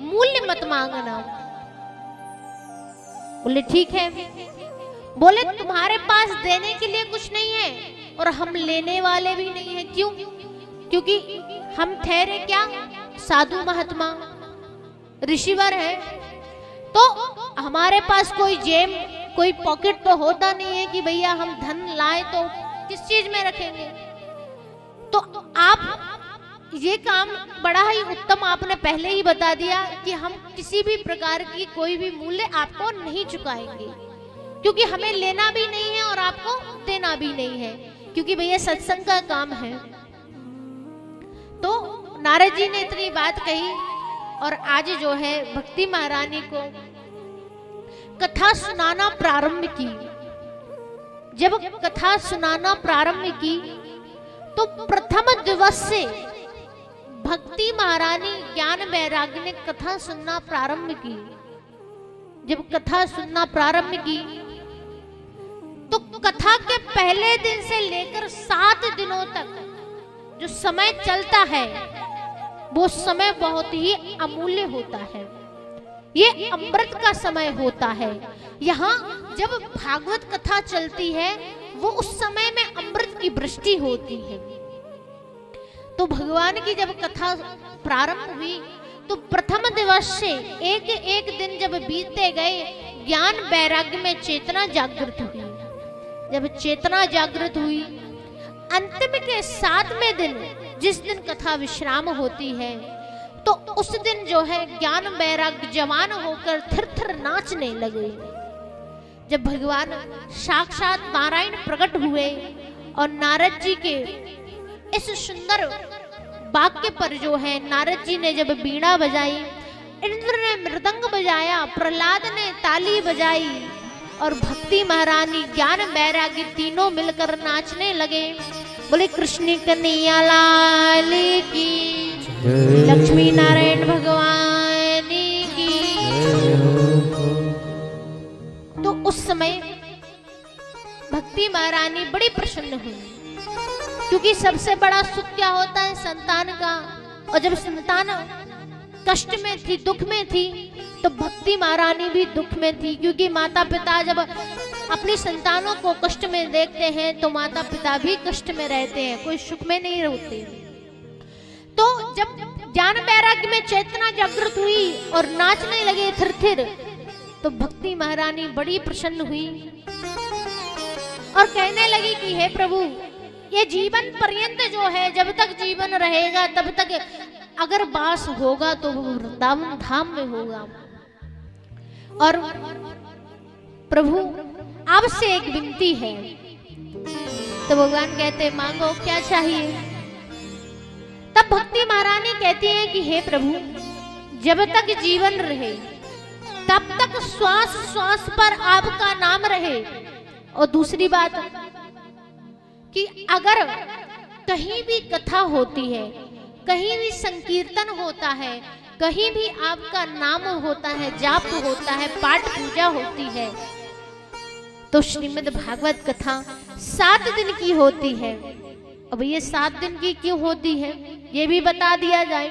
मूल्य मत मांगना। बोले ठीक है। बोले तुम्हारे पास देने के लिए कुछ नहीं है और हम लेने वाले भी नहीं है। क्यों? क्योंकि हम ठहरे क्या? साधु महात्मा ऋषिवर है, तो हमारे पास कोई जेब, कोई पॉकेट तो होता नहीं है कि भैया हम धन लाए तो किस चीज में रखेंगे। तो आप ये काम बड़ा ही उत्तम आपने पहले ही बता दिया कि हम किसी भी प्रकार की कोई भी मूल्य आपको नहीं चुकाएंगे, क्योंकि हमें लेना भी नहीं है और आपको देना भी नहीं है, क्योंकि भैया सत्संग का काम है। तो नारद जी ने इतनी बात कही और आज जो है भक्ति महारानी को कथा सुनाना प्रारंभ की। जब कथा सुनाना प्रारंभ की तो प्रथम दिवस से भक्ति महारानी ज्ञान वैराग्य ने कथा सुनना प्रारंभ की। जब कथा सुनना प्रारंभ की तो कथा के पहले दिन से लेकर 7 दिनों तक जो समय चलता है वो समय बहुत ही अमूल्य होता है। ये अमृत का समय होता है। यहाँ जब भागवत कथा चलती है वो उस समय में अमृत की वृष्टि होती है। तो भगवान की जब कथा प्रारंभ हुई तो प्रथम दिवस से एक एक दिन जब बीतते गए, ज्ञान वैराग्य में चेतना जागृत हुई। जब चेतना जागृत हुई, अंतिम के 7वें दिन जिस दिन कथा विश्राम होती है, तो उस दिन जो है ज्ञान वैराग्य जवान होकर थिर थिर नाचने लगे। जब भगवान साक्षात नारायण प्रकट हुए और नारद जी के इस सुंदर वाक्य पर जो है नारद जी ने जब बीड़ा बजाई, इंद्र ने मृदंग बजाया, प्रहलाद ने ताली बजाई और भक्ति महारानी ज्ञान वैरागी तीनों मिलकर नाचने लगे। बोले कृष्ण कन्हैया लाल की, लक्ष्मी नारायण भगवान की। तो उस समय भक्ति महारानी बड़ी प्रसन्न हुई, क्योंकि सबसे बड़ा सुख क्या होता है? संतान का। और जब संतान कष्ट में थी, दुख में थी, तो भक्ति महारानी भी दुख में थी, क्योंकि माता पिता जब अपनी संतानों को कष्ट में देखते हैं तो माता पिता भी कष्ट में रहते हैं, कोई सुख में नहीं रहते। तो जब ज्ञान वैराग्य में चेतना जागृत हुई और नाचने लगे थिर थिर, तो भक्ति महारानी बड़ी प्रसन्न हुई और कहने लगी कि हे प्रभु, ये जीवन पर्यंत जो है, जब तक जीवन रहेगा तब तक अगर वास होगा तो वो वृंदावन धाम में होगा। और प्रभु आपसे एक विनती है। तो भगवान कहते मांगो क्या चाहिए। तब भक्ति महारानी कहती है कि हे प्रभु, जब तक जीवन रहे तब तक श्वास श्वास पर आपका नाम रहे। और दूसरी बात कि अगर कहीं भी कथा होती है, कहीं भी संकीर्तन होता है, कहीं भी आपका नाम होता है, जाप होता है, पाठ पूजा होती है, तो श्रीमद् भागवत कथा 7 दिन की होती है। अब ये 7 दिन की क्यों होती है ये भी बता दिया जाए।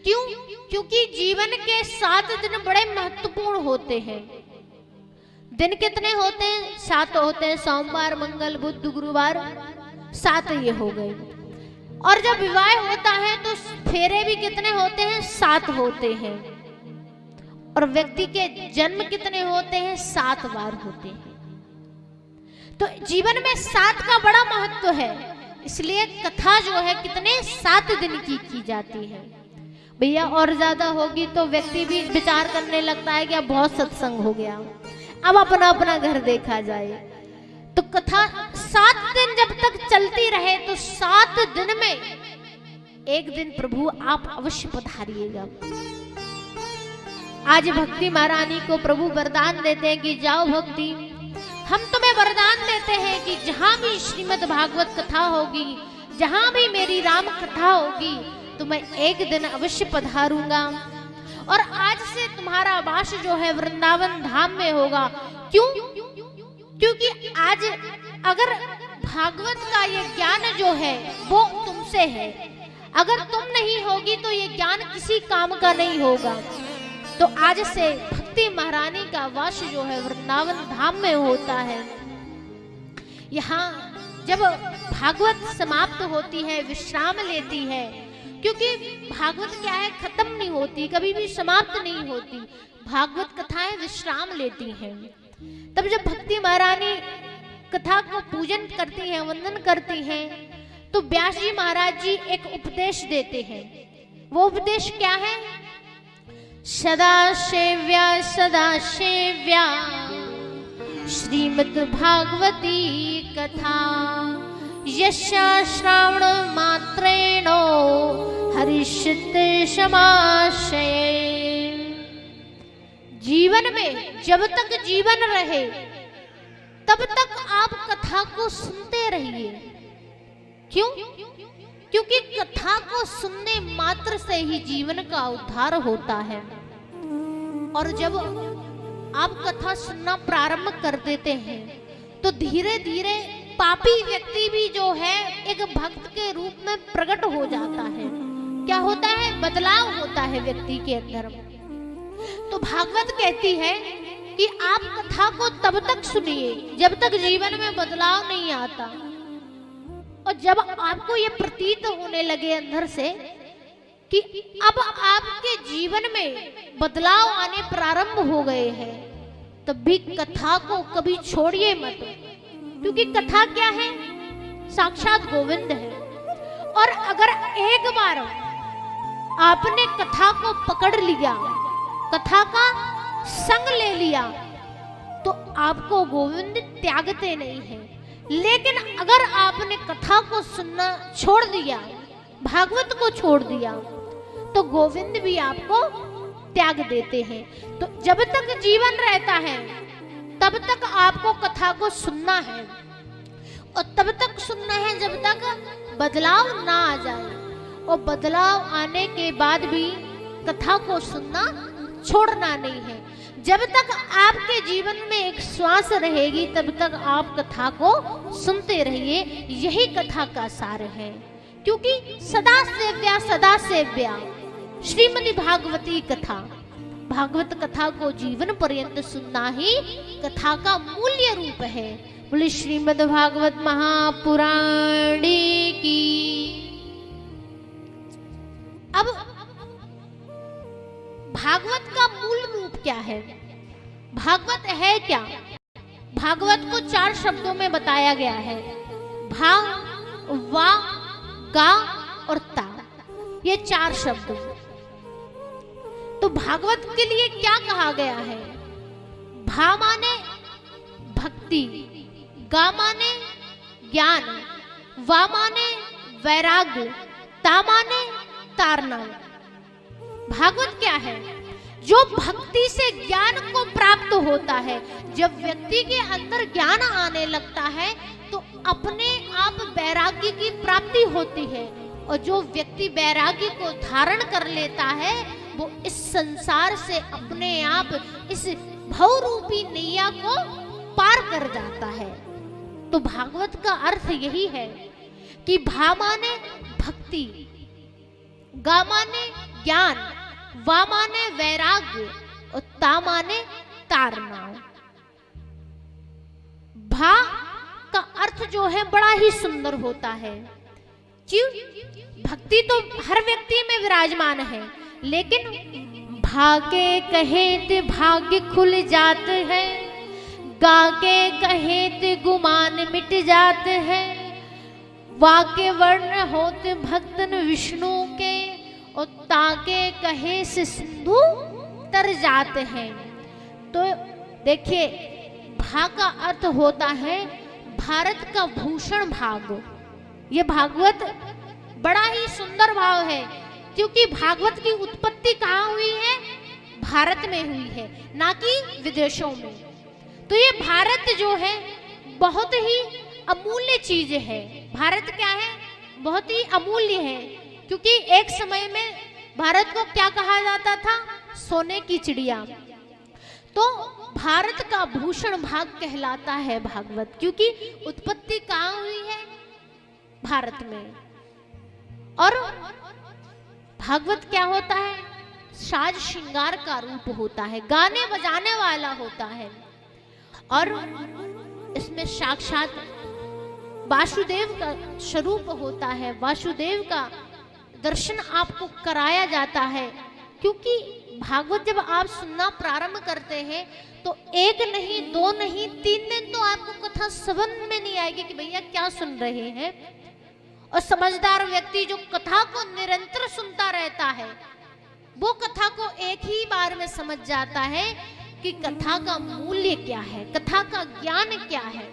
क्यों? क्योंकि जीवन के 7 दिन बड़े महत्वपूर्ण होते हैं। दिन कितने होते हैं? 7 होते हैं। सोमवार, मंगल, बुध, गुरुवार, 7 ये हो गए। और जब विवाह होता है तो फेरे भी कितने होते हैं? 7 होते हैं। और व्यक्ति के जन्म कितने होते हैं? 7 बार होते हैं। तो जीवन में 7 का बड़ा महत्व है, इसलिए कथा जो है कितने 7 दिन की जाती है। भैया और ज्यादा होगी तो व्यक्ति भी विचार करने लगता है कि अब बहुत सत्संग हो गया, अब अपना अपना घर देखा जाए। तो कथा 7 दिन जब तक चलती रहे तो 7 दिन में एक दिन प्रभु आप अवश्य पधारिएगा। आज भक्ति महारानी को प्रभु वरदान देते हैं कि जाओ भक्ति, हम तुम्हें वरदान देते हैं कि जहां भी श्रीमद् भागवत कथा होगी, जहां भी मेरी राम कथा होगी, तो मैं एक दिन अवश्य पधारूंगा। और आज से तुम्हारा वास जो है वृंदावन धाम में होगा। क्यों? क्योंकि आज अगर भागवत का ये ज्ञान जो है वो तुमसे है, अगर तुम नहीं होगी तो ये ज्ञान किसी काम का नहीं होगा। तो आज से भक्ति महारानी का वास जो है वृंदावन धाम में होता है। यहाँ जब भागवत समाप्त होती है, विश्राम लेती है, क्योंकि भागवत क्या है, खत्म नहीं होती, कभी भी समाप्त नहीं होती। भागवत कथाएं विश्राम लेती हैं। तब जब भक्ति महारानी कथा को पूजन करती हैं, वंदन करती हैं, तो व्यास जी महाराज जी एक उपदेश देते हैं। वो उपदेश क्या है? सदा सेव्या सदा सेव्या श्रीमद् भागवती कथा, यस्या श्रावण मात्रेणो हरिषित समाशये। जीवन में जब तक जीवन रहे तब तक आप कथा को सुनते रहिए। क्यों? क्योंकि कथा को सुनने मात्र से ही जीवन का उद्धार होता है। और जब आप कथा सुनना प्रारंभ कर देते हैं तो धीरे धीरे पापी व्यक्ति भी जो है एक भक्त के रूप में प्रकट हो जाता है। क्या होता है? बदलाव होता है व्यक्ति के अंदर। तो भागवत कहती है कि आप कथा को तब तक सुनिए जब तक जीवन में बदलाव नहीं आता। और जब आपको ये प्रतीत होने लगे अंदर से कि अब आपके जीवन में बदलाव आने प्रारंभ हो गए हैं, तब भी कथा को कभी छोड़िए मत। क्योंकि कथा क्या है? साक्षात गोविंद है। और अगर एक बार आपने कथा को पकड़ लिया, कथा का संग ले लिया, तो आपको गोविंद त्यागते नहीं है। लेकिन अगर आपने कथा को सुनना छोड़ दिया, भागवत को छोड़ दिया, तो गोविंद भी आपको त्याग देते हैं। तो जब तक जीवन रहता है तब तक आपको कथा को सुनना है, और तब तक सुनना है जब तक बदलाव ना आ जाए। और बदलाव आने के बाद भी कथा को सुनना छोड़ना नहीं है। जब तक आपके जीवन में एक श्वास रहेगी तब तक आप कथा को सुनते रहिए। यही कथा का सार है। क्योंकि सदा सेव्या श्रीमद् भागवती कथा, भागवत कथा को जीवन पर्यंत सुनना ही कथा का मूल्य रूप है। बोले श्रीमद् भागवत महापुराण की। अब भागवत का मूल रूप क्या है? भागवत है क्या? भागवत को 4 शब्दों में बताया गया है, भा, वा, गा और ता, ये 4 शब्द। तो भागवत के लिए क्या कहा गया है? भा माने भक्ति, गा माने ज्ञान, वा माने वैराग्य, ता माने तारना। भागवत क्या है? जो भक्ति से ज्ञान को प्राप्त होता है। जब व्यक्ति के अंदर ज्ञान आने लगता है तो अपने आप वैराग्य की प्राप्ति होती है, और जो व्यक्ति वैराग्य को धारण कर लेता है वो इस संसार से अपने आप इस भवरूपी नैया को पार कर जाता है। तो भागवत का अर्थ यही है कि भा माने भक्ति, गा माने ज्ञान, वा माने वैराग्य और ता माने तारना। भा का अर्थ जो है बड़ा ही सुंदर होता है। क्यों? भक्ति तो हर व्यक्ति में विराजमान है, लेकिन भागे कहेत भाग्य खुल जाते हैं, गाके कहेत गुमान मिट जाते हैं, वाके वर्ण होते भक्तन विष्णु के, और ताके कहे से सिंधु तर जाते हैं। तो देखिए, भा का अर्थ होता है भारत का भूषण भाग। ये भागवत बड़ा ही सुंदर भाव है, क्योंकि भागवत की उत्पत्ति कहाँ हुई है? भारत में हुई है, ना कि विदेशों में। तो ये भारत जो है बहुत ही अमूल्य चीज है। भारत क्या है? बहुत ही अमूल्य है, क्योंकि एक समय में भारत को क्या कहा जाता था? सोने की चिड़िया। तो भारत का भूषण भाग कहलाता है भागवत, क्योंकि उत्पत्ति कहाँ हुई है? भारत में। और भागवत क्या होता है? साज श्रृंगार का रूप होता है, गाने बजाने वाला होता है, और इसमें साक्षात वासुदेव का स्वरूप होता है। वासुदेव का दर्शन आपको कराया जाता है, क्योंकि भागवत जब आप सुनना प्रारंभ करते हैं तो 1 नहीं, 2 नहीं, 3 दिन तो आपको कथा समझ में नहीं आएगी कि भैया क्या सुन रहे हैं। और समझदार व्यक्ति जो कथा को निरंतर सुनता रहता है, वो कथा को एक ही बार में समझ जाता है कि कथा का मूल्य क्या है, कथा का ज्ञान क्या है,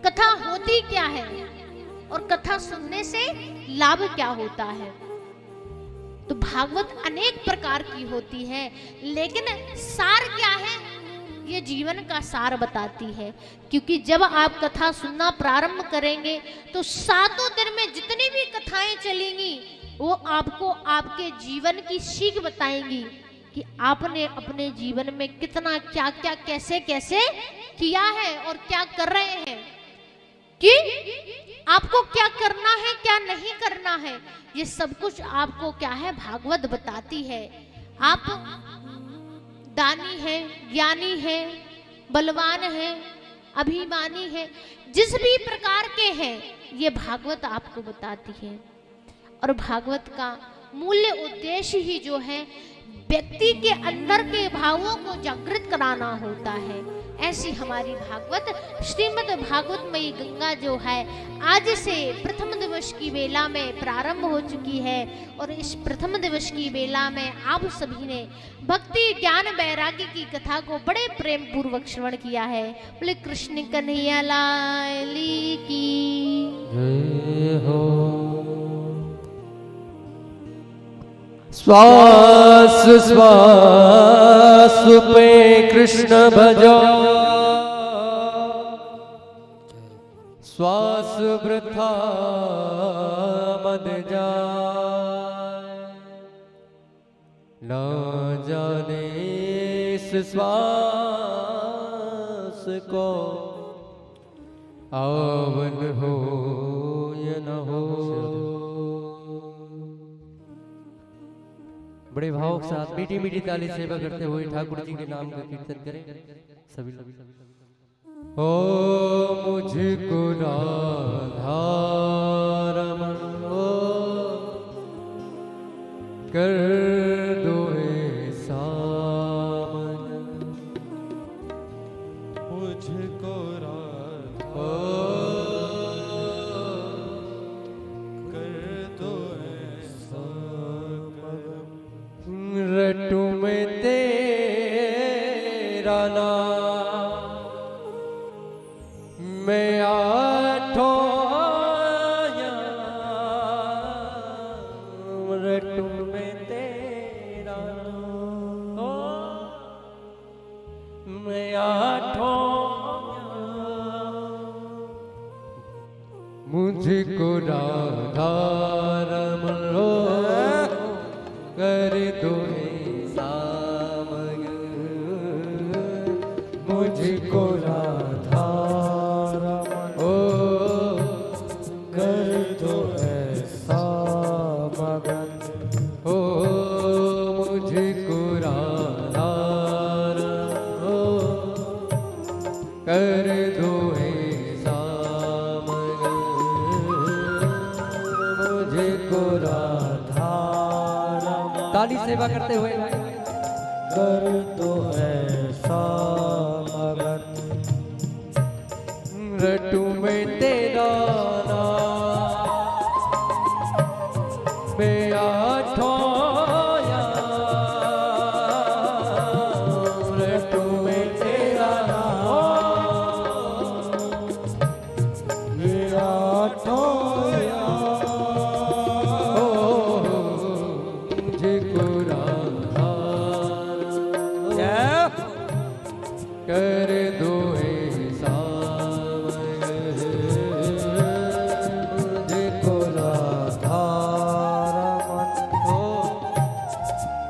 कथा होती क्या है, और कथा सुनने से लाभ क्या होता है। तो भागवत अनेक प्रकार की होती है, लेकिन सार क्या है? ये जीवन का सार बताती है। क्योंकि जब आप कथा सुनना प्रारंभ करेंगे तो 7 दिन में जितनी भी कथाएं चलेंगी वो आपको आपके जीवन की सीख बताएंगी कि आपने अपने जीवन में कितना क्या क्या कैसे कैसे किया है और क्या कर रहे हैं, कि आपको क्या करना है क्या नहीं करना है। ये सब कुछ आपको क्या है? भागवत बताती है। आप दानी है, ज्ञानी है, बलवान है, अभिमानी है, जिस भी प्रकार के हैं, ये भागवत आपको बताती है। और भागवत का मूल्य उद्देश्य ही जो है व्यक्ति के अंदर के भावों को जागृत कराना होता है। ऐसी हमारी भागवत श्रीमद् भागवतमयी गंगा जो है आज से प्रथम दिवस की बेला में प्रारंभ हो चुकी है। और इस प्रथम दिवस की बेला में आप सभी ने भक्ति ज्ञान वैराग्य की कथा को बड़े प्रेम पूर्वक श्रवण किया है। बोले कृष्ण कन्हैया लाल की जय हो। श्वास श्वास पे कृष्ण भजो, श्वास वृथा मत जाए, न जाने इस श्वास को आवन हो या न हो। बड़े भाव के साथ मीठी मीठी ताली सेवा करते हुए ठाकुर जी के नाम का कीर्तन करें सभी लोग। ओ मुझको राधा रमन कर दो सामन, मुझको राधा रमण हो कर दो ऐसा मगन, मुझको राधा रमण हो कर दो ऐसा मगन, हो मुझको राधा रमण हो कर दो ऐसा मगन, मुझको राधा रमण। ताली सेवा करते हुए कर दो ऐसा मगन, रटू में तेरा नाम बेआठोया, रटू में तेरा नाम बेआठोया, मुझको राधा कर दो ऐसा मगन, मुझको राधा रमण हो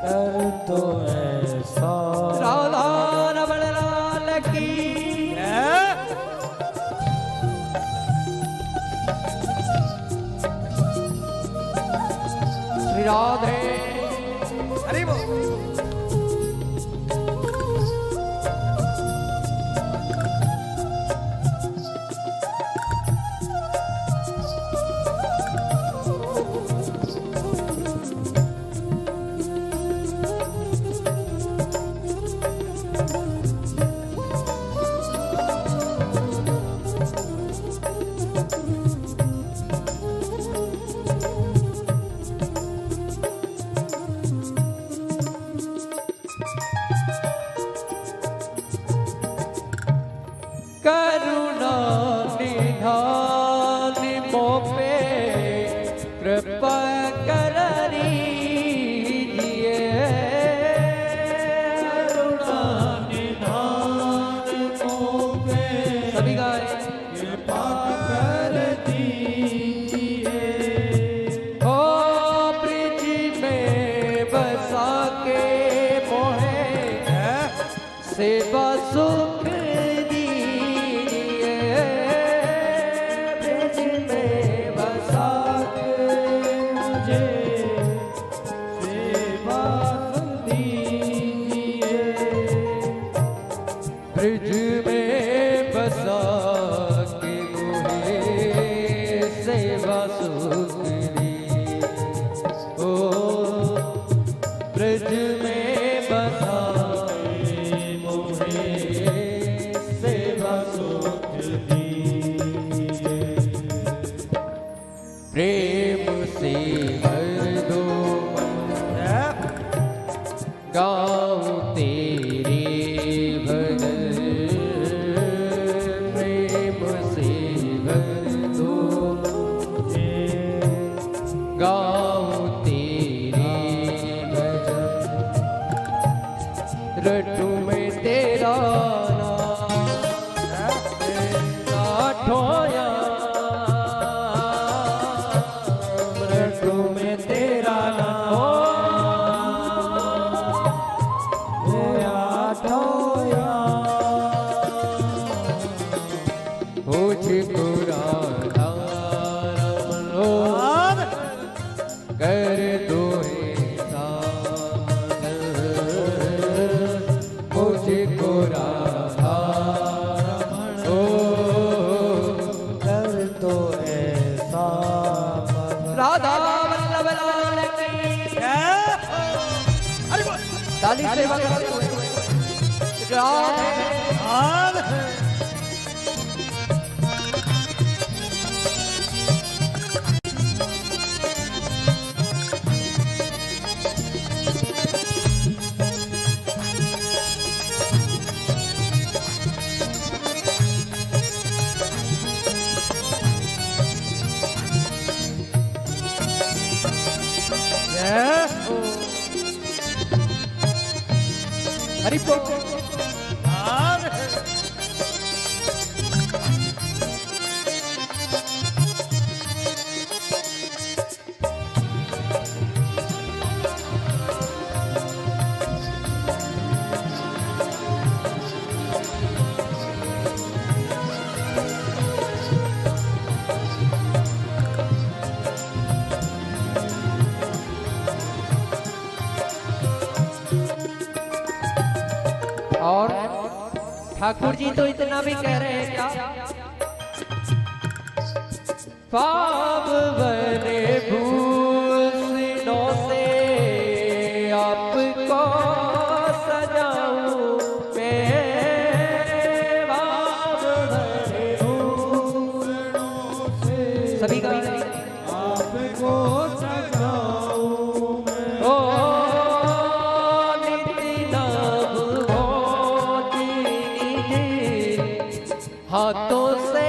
कर दो ऐसा। राधा रमण लाल की श्री राधे। हरि बोल। करुणा निधान मोपे कृपा करीजिए, करुणा निधान मोपे सभी गाए कृपा कर दीजिए, ओ ब्रिज में बसा के मोहे सेवा सुख ब्रिज में बसा के मोहे सेवा सुख दी, ओ ब्रिज में बसा के मोहे सेवा सुख दी, प्रेम से भर दो गाऊं तेरे भजन, प्रेम से भर दो गाऊं तेरे भजन, रटू में तेरा नाम ठोया, रटू में तेरा नाम मुझको राधा रमण हो कर दो ऐसा मगन, मुझको राधा रमण हो कर दो ऐसा मगन। राधा वल्लभ लाल की ताली सेवा करते हुए राधे। हरि बोल। ठाकुर जी तो इतना भी कह रहे हैं क्या? पावन भूषणों से आपको सजाऊं मैं, पावन भूषणों से सभी का आपको सजाऊं मैं। ओ नित्य नव मोदिनी हाथों से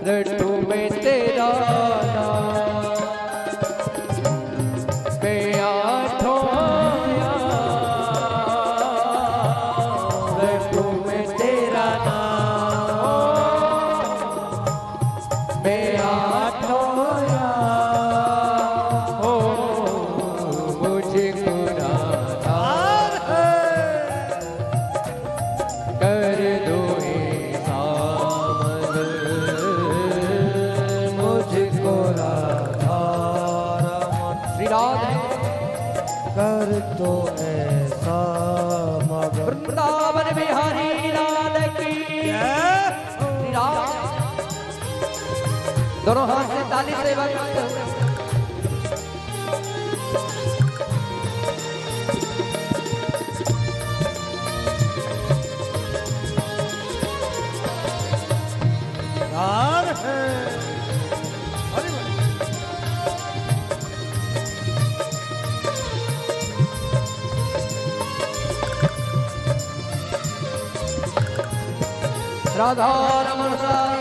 रटू में तेरा कर तो ऐसा मगन। वृंदावन बिहारी लाल की दोनों हाथ से ताली से वक्त राधा रमण साई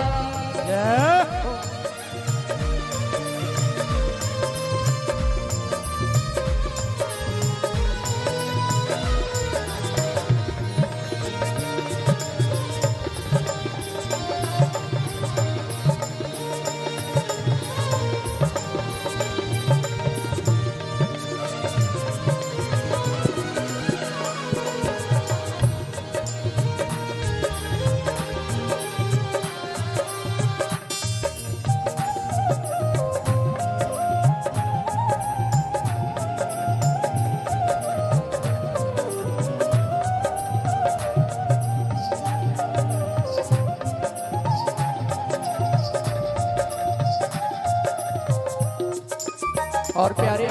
और प्यारे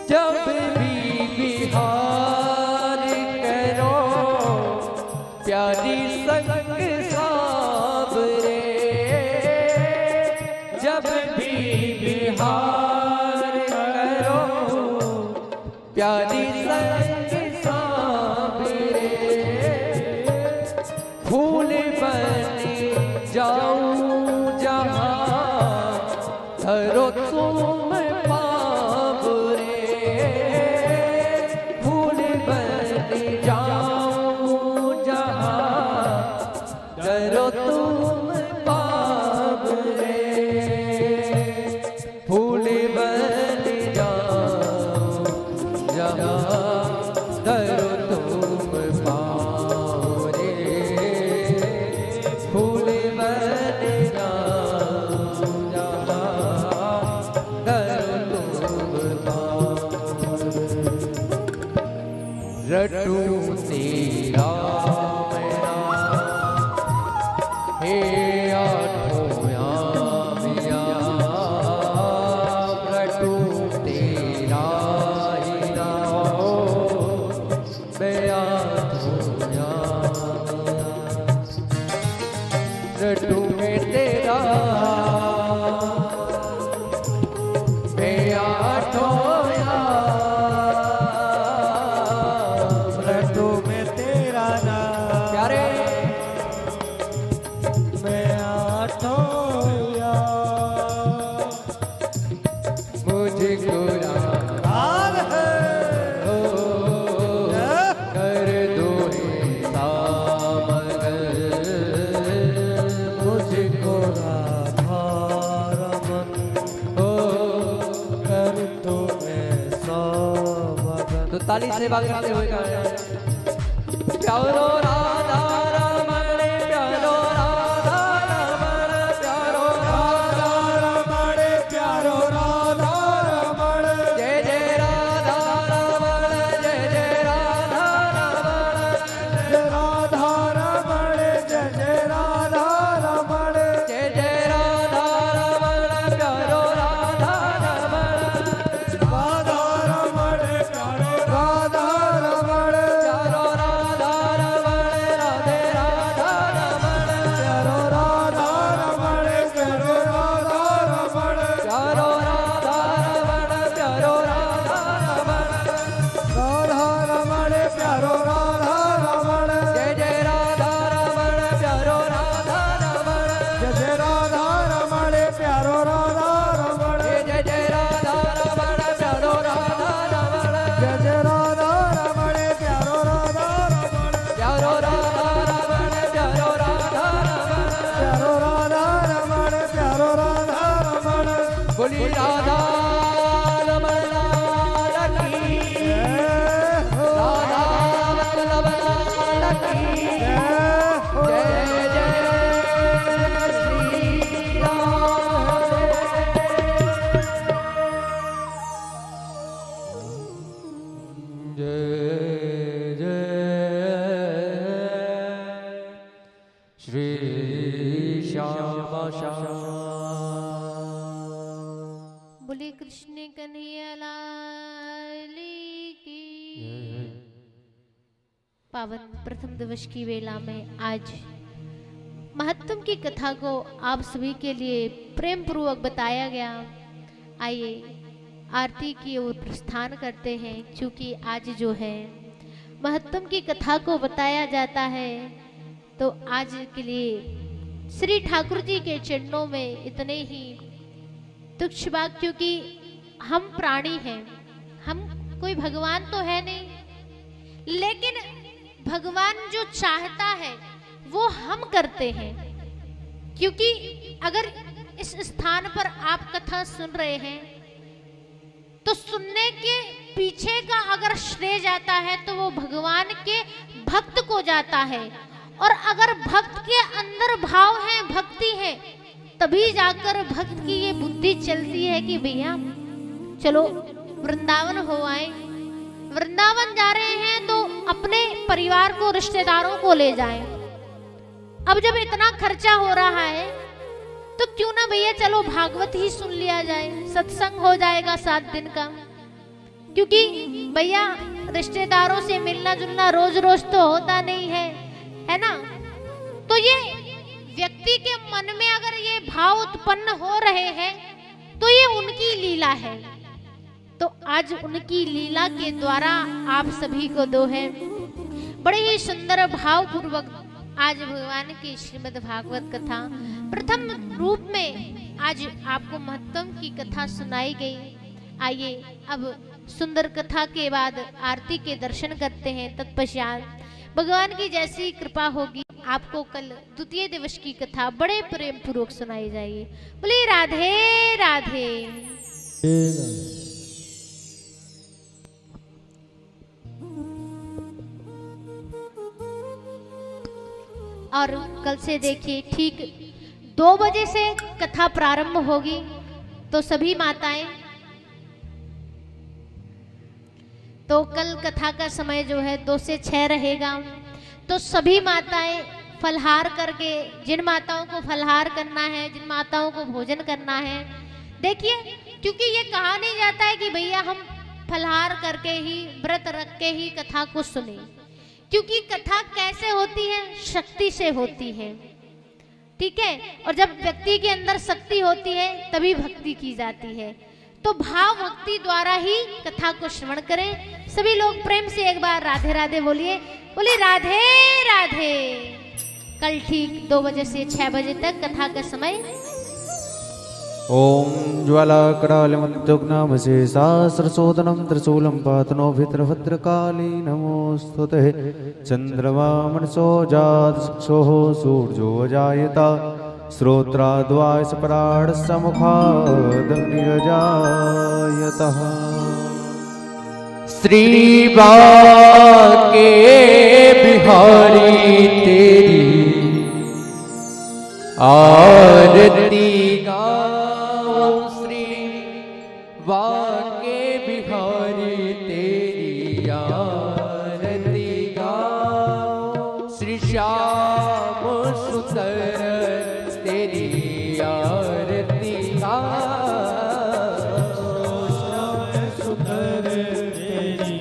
जब भी विहार करो प्यारी संग साबरे, जब भी विहार करो प्यारी संग साबरे, फूल बन जाऊं जहां धरो तुम तुम बाबरे, फूल बन जाओ जहाँ करो तुम पाओ रे, फूल बन जाओ जहाँ करो तुम पाओ रे। रटू तेरा हे आठों यामिया रटू तेरा ही नाम मैं आठों यामिया, रटू में तेरा तो ताली सेवा करते हुए गाएं। प्यारो राधा रमण, प्यारो राधा रमण, प्यारो राधा रमण, प्यारो राधा रमण, जय जय राधा रमण, जय जय राधा रमण, जय राधा रमण, जय जय राधा रमण, जय जय राधा रमण, प्यारो राधा रमण, राधा रमण, प्यारो राधा रमण, प्यारो राधा रमण, राधे राधा रमण, प्यारो राधा रमण, प्यारो राधा रमण, प्यारो राधा रमण, प्यारो राधा रमण, राधा रमण, प्यारो राधा रमण, जय जय राधा रमण, प्यारो राधा रमण, जय जय राधा रमण, प्यारो राधा रमण, जय जय राधा रमण, प्यारो राधा रमण, जय जय राधा रमण, प्यारो राधा रमण, प्यारो राधा रमण, प्यारो राधा रमण, प्यारो राधा रमण, प्यारो राधा रमण, बोली राधा रमण लाल की राधा वल्लभ लाल की जय जय श्री राम। जय जय श्री श्याम श्याम। बोले कृष्ण कन्हैया लाल की। पावन प्रथम दिवस की वेला में आज महत्तम की कथा को आप सभी के लिए प्रेम पूर्वक बताया गया। आइए आरती की ओर प्रस्थान करते हैं। क्योंकि आज जो है महत्तम की कथा को बताया जाता है, तो आज के लिए श्री ठाकुर जी के चरणों में इतने ही तुच्छ बात, क्योंकि हम प्राणी हैं, हम कोई भगवान तो है नहीं, लेकिन भगवान जो चाहता है वो हम करते हैं। क्योंकि अगर इस स्थान पर आप कथा सुन रहे हैं तो सुनने के पीछे का अगर श्रेय जाता है तो वो भगवान के भक्त को जाता है। और अगर भक्त के अंदर भाव है, भक्ति है, तभी जाकर भक्त की ये बुद्धि चलती है कि भैया चलो वृंदावन हो आए। वृंदावन जा रहे हैं तो अपने परिवार को, रिश्तेदारों को ले जाएं। अब जब इतना खर्चा हो रहा है तो क्यों ना भैया चलो भागवत ही सुन लिया जाए, सत्संग हो जाएगा 7 दिन का। क्योंकि भैया रिश्तेदारों से मिलना जुलना रोज रोज तो होता नहीं है ना। तो ये व्यक्ति के मन में अगर ये भाव उत्पन्न हो रहे हैं तो ये उनकी लीला है। तो आज उनकी लीला के द्वारा आप सभी को दो है बड़े ही सुंदर भाव पूर्वक आज भगवान की श्रीमद् भागवत कथा प्रथम रूप में आज आपको महत्तम की कथा सुनाई गई। आइए अब सुंदर कथा के बाद आरती के दर्शन करते हैं। तत्पश्चात भगवान की जैसी कृपा होगी आपको कल द्वितीय दिवस की कथा बड़े प्रेम पूर्वक सुनाई जाएगी। बोलिए राधे राधे। और कल से देखिए ठीक 2 बजे से कथा प्रारंभ होगी। तो सभी माताएं, तो कल कथा का समय जो है 2 से 6 रहेगा। तो सभी माताएं फलहार करके, जिन माताओं को फलहार करना है, जिन माताओं को भोजन करना है, देखिए क्योंकि ये कहा नहीं जाता है कि भैया हम फलहार करके ही, व्रत रख के ही कथा को सुने। क्योंकि कथा कैसे होती है? शक्ति से होती है, ठीक है। और जब व्यक्ति के अंदर शक्ति होती है तभी भक्ति की जाती है। तो भाव भक्ति द्वारा ही कथा को श्रवण करें। सभी लोग प्रेम से एक बार राधे राधे बोलिए। बोलिए राधे राधे। कल ठीक 2 बजे से 6 बजे तक कथा का समय। ओम ज्वालाकरालमद्युग्नामसे सहस्रशोधनं त्रिशूलं पातनो भित्रभद्रकाली नमोस्तुते। चंद्रमा मनसो जातचक्षुः सूर्यो अजायता श्रोत्राद्वायसपराडस्य मुखादग्निरजायतः। श्री बांके बिहारी तेरी आरती गाऊं, श्री बांके बिहारी तेरी आरती गाऊं, श्री श्याम सुंदर तेरी आरती गाऊं, सुंदर तेरी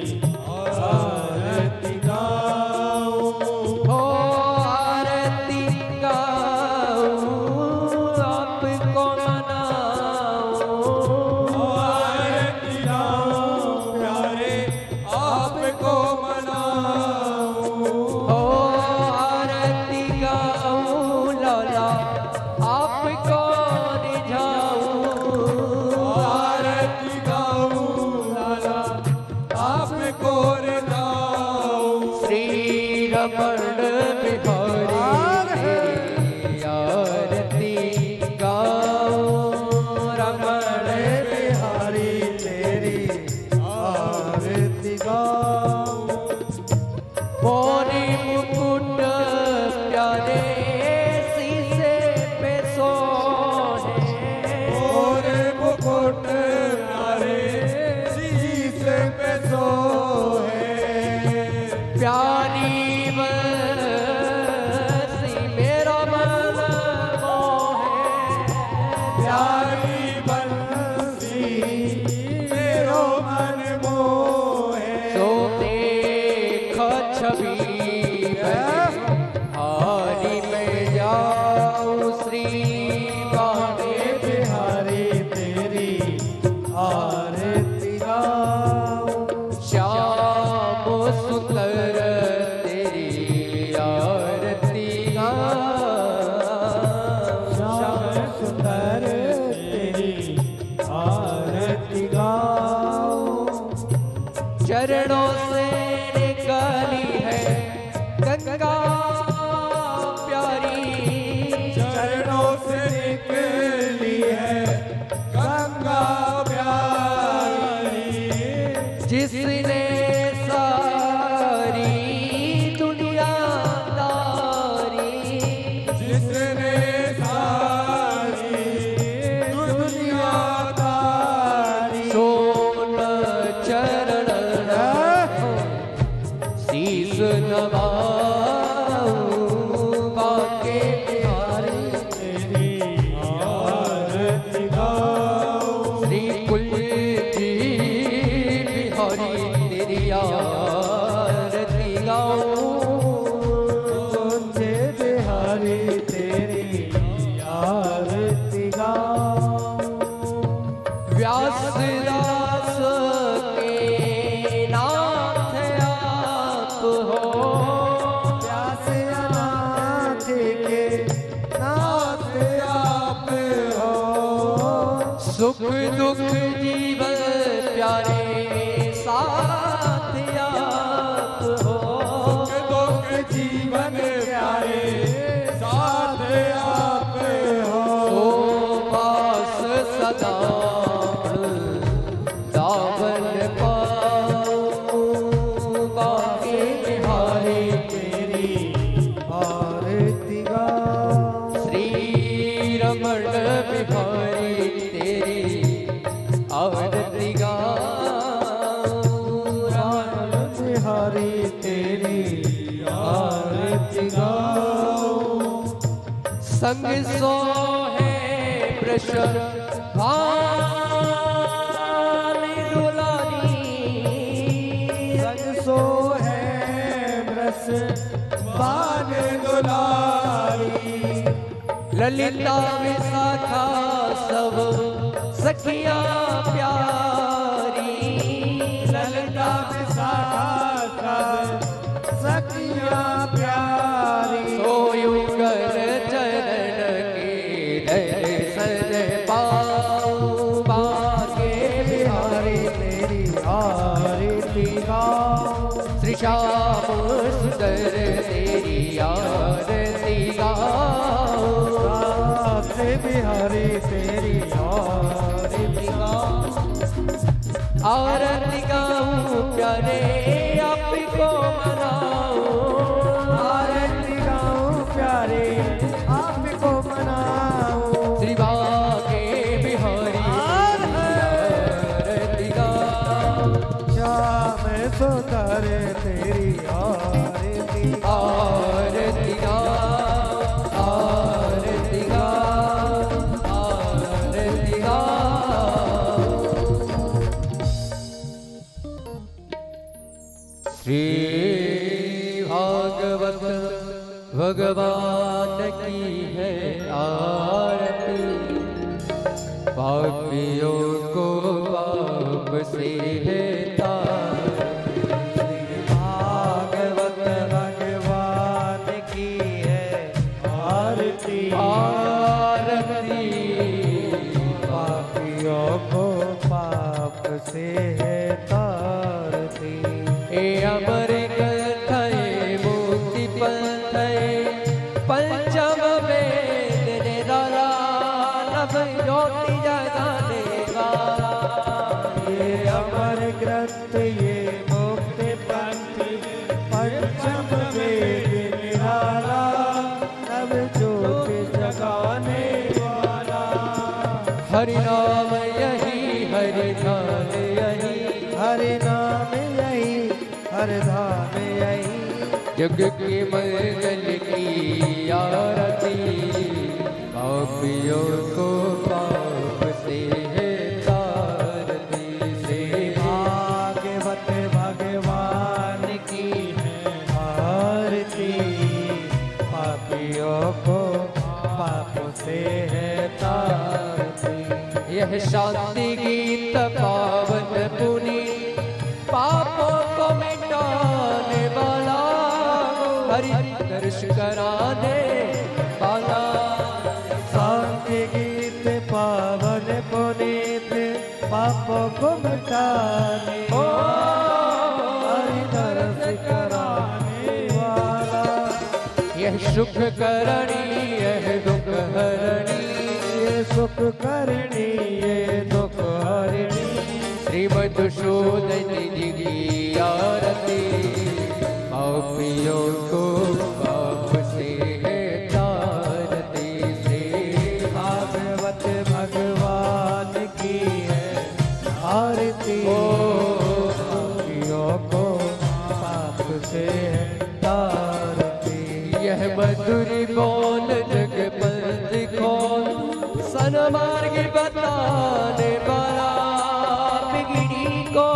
आरती गाऊं, हो आरती गाऊं, आपको मनाऊं, आरती गाऊं प्यारे आपको मनाऊं, हो आरती गाऊं लाला आपको रिझाऊं, आरती गाऊं लाला आपको रिझाऊं, श्री रमण बिहारी तेरी आरती गाऊं, रमण बिहारी तेरी आरती गाऊं, मोरी मुकुट प्यारे शीशे पे सोने, और मुकुट प्यारे शीशे पे सोहे, प्यारी बरसी मेरा मन मोहे, प्यारी बंसी मेरो मन मोहे, सो देख छवि हारी में जाऊं, श्री बांके बिहारी तेरी आरती गाऊं, श्याम सुंदर तेरी आरती गाऊं, श्याम सुंदर तेरी आरती गाऊं, चरणों से निकाली है गंगा प्यारी, चरणों से निकली है गंगा प्यारी, जिसने सारी दुनियादारी, जिसने सारी दुनियादारी, सोन चरण शीस नवाऊं, बांके बिहारी तेरी आरती गाऊं, श्री कुलजी बिहारी तेरी आरती गाऊं, तुझे बिहारी तेरी आरती गाऊं, व्यासदास के नाथ आप हो, प्यास अनाथ के नाथ आप हो, सुख दुख जीवन प्यारे साथ आप हो, दुख जीवन प्यारे साथ आप हो, तो पास सदा दावन पाऊं, बांके बिहारी तेरी आरती गाऊं, श्री रमण बिहारी तेरी आरती गाऊं, राम बिहारी तेरी आरती गाऊं, संग सोहे वृष भानु दुलारी, संग सो है ब्रस बान दुलारी, ललिता विशाखा सब सखियां प्यारी, ललिता विशाखा सखियां प्यारी, सोयुगल चरण के दर्शन पाऊं, बांके बिहारी तेरी आरती गाऊं, श्री श्याम सुंदर तेरी आरती गाऊं, बिहारी तेरी आरती गाऊं, आरती गाऊं प्यारे आपको मनाऊं, आरती गाऊं प्यारे आपको मनाऊं। श्री बाके बिहारी आरती गाऊं, श्याम सुंदर तेरी आरती, आरती गाऊं, आरती गाऊं, आरती गाऊं। श्री भागवत भगवान की है आरती, पापियों को पाप से है तारती। भागवत भगवान की है आरती, आरती पापियों को पाप से है तारती। ए अमर ग्रंथ मुक्ति पंथ पंचम वेद निराला, नभ ज्योति जगाने वाला। ये अमर ग्रंथ ये मुक्ति पंथ पंचम वेद निराला, नव ज्योति जगाने वाला। हरि नाम यही हरि ध्यान यही, हरि नाम यही हर धाम यही, जग के मंगल की आरती, पापियों को पाप से है तारती। से भागवत भगवान की है आरती, पापियों को पाप से है तारती। यह शांति गीत पावन पुनि, पापों को मिटाने वाला, हरि दर्श कराने वाला। शांति गीत पावन पुनीत, पापों को मिटाने हरि दर्श कराने वाला। यह सुख करणी यह दुख हरणी, ये सुख करणी ये दुख हरणी। श्री मधुसूदन जी की आरती, पापियों को पाप से है तारती। श्री भागवत भगवान की है आरती, पापियों को पाप से है तारती। यह मधुर बोल जग पंथ खोल, सन्मार्ग बताने वाला, बिगड़ी को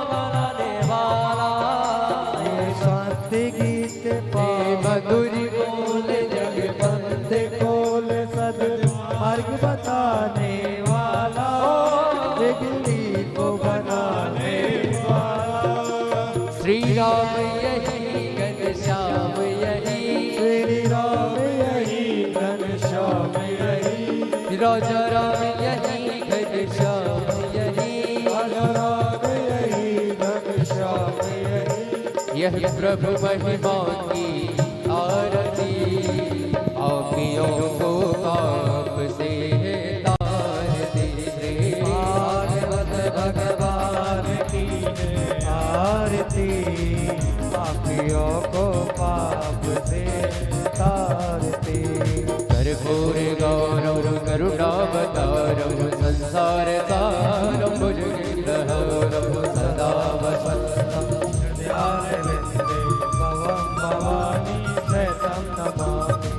बनाने वाला। ये शांति गीत मधुर बोल जग पंथ खोल सद मार्ग बताने वाला, बिगड़ी को बनाने वाला। श्री राम यही घनश्याम यही, श्री राम यही घनश्याम यही, राजा राम यही घनश्याम यही, राजा राम यही घनश्याम यही। यह प्रभु महिमा की आरती, पापियों को पाप से है तारती। श्री भागवत भगवान की है आरती, पापियों को पाप से तारती। कर्पूर गौरव करुणावतारम, संसार सारम भुजगेन्द्रहारम, सदा वसन्तं हृदयारविन्दे भवं भवानी शतं नमामि।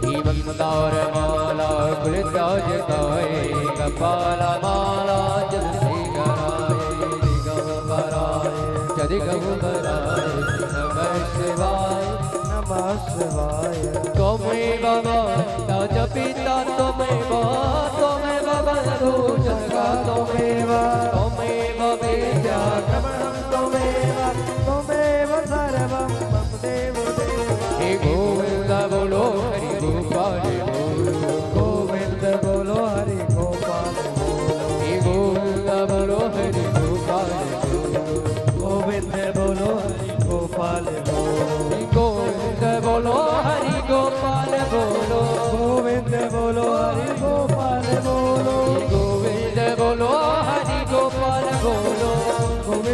तारमाला कुलत्याजकाय, कपालमाला जलसेकराय, दिगम्बराय च दिगम्बराय, नमः शिवाय नमः शिवाय। त्वमेव माता च पिता त्वमेव, त्वमेव बन्धु सखा त्वमेव, त्वमेव वेद्या रमणं त्वमेव, त्वमेव सर्वं मम देव देव। हे गोविन्द बोलो हरि गोपाल बोलो, गोविंद बोलो हरि गोपाल बोलो। हे गोविन्द बोलो हरि गोपाल बोलो, गोविंद बोलो हरि गोपाल बोलो। गोविंद बोलो हरि गोपाल बोलो, गोविंद बोलो हरि गोपाल बोलो। गोविंद बोलो हरि गोपाल बोलो, गोविंद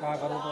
क्या करूँ तो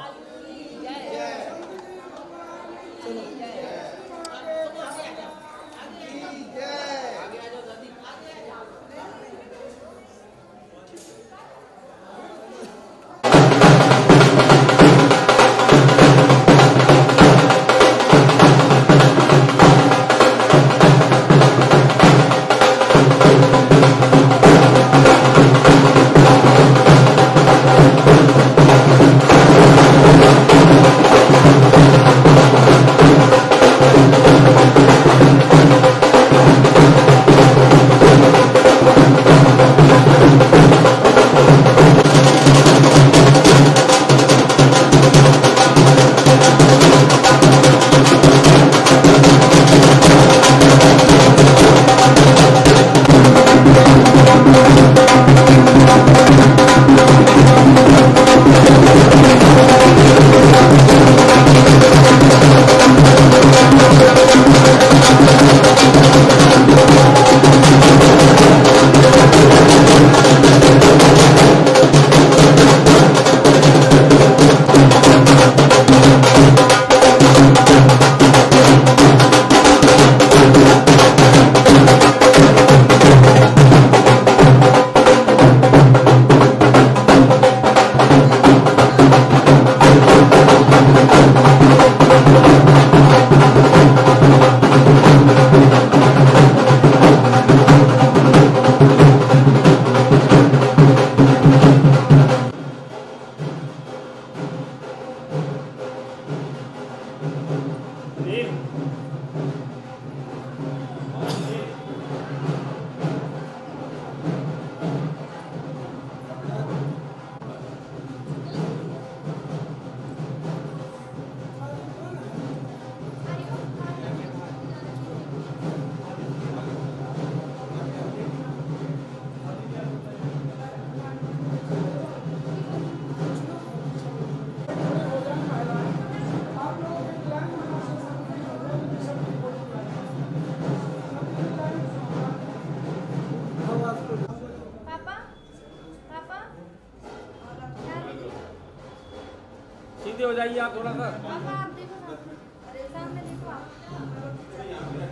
सीधे हो जाइए आप थोड़ा सा।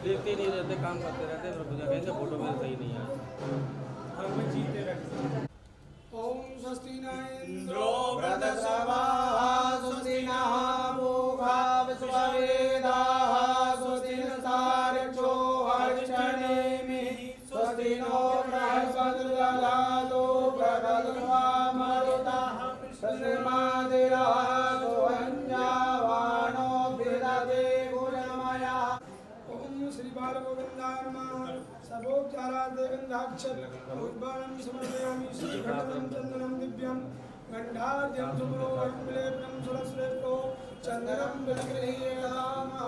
देखते नहीं रहते, काम करते रहते, फिर पूजा कहेंगे फोटो में सही नहीं है। ओम स्वस्ति न इंद्रो वृद्धश्रवाः स्वस्ति नः पूषा विश्ववेदाः स्वस्ति नस्तार्क्ष्यो अर्चनेमिः स्वस्ति नो बृहस्पतिर्दधातु प्रतस्त्वा मरुतः स्वस्तिर्मादिरः सुवञ्जावाणो विदधे गुणमयः। ओम श्री बालगोविन्दाय नमः। सर्वोपचारार्थे गन्धाक्षत उद्बाणं समर्पयामि। श्रीखण्डनं चन्दनं दिव्यं गन्धाद्यं सुपुरोगं विलेपनं सुरश्रेष्ठो चन्दनं विलगृह्येतामः।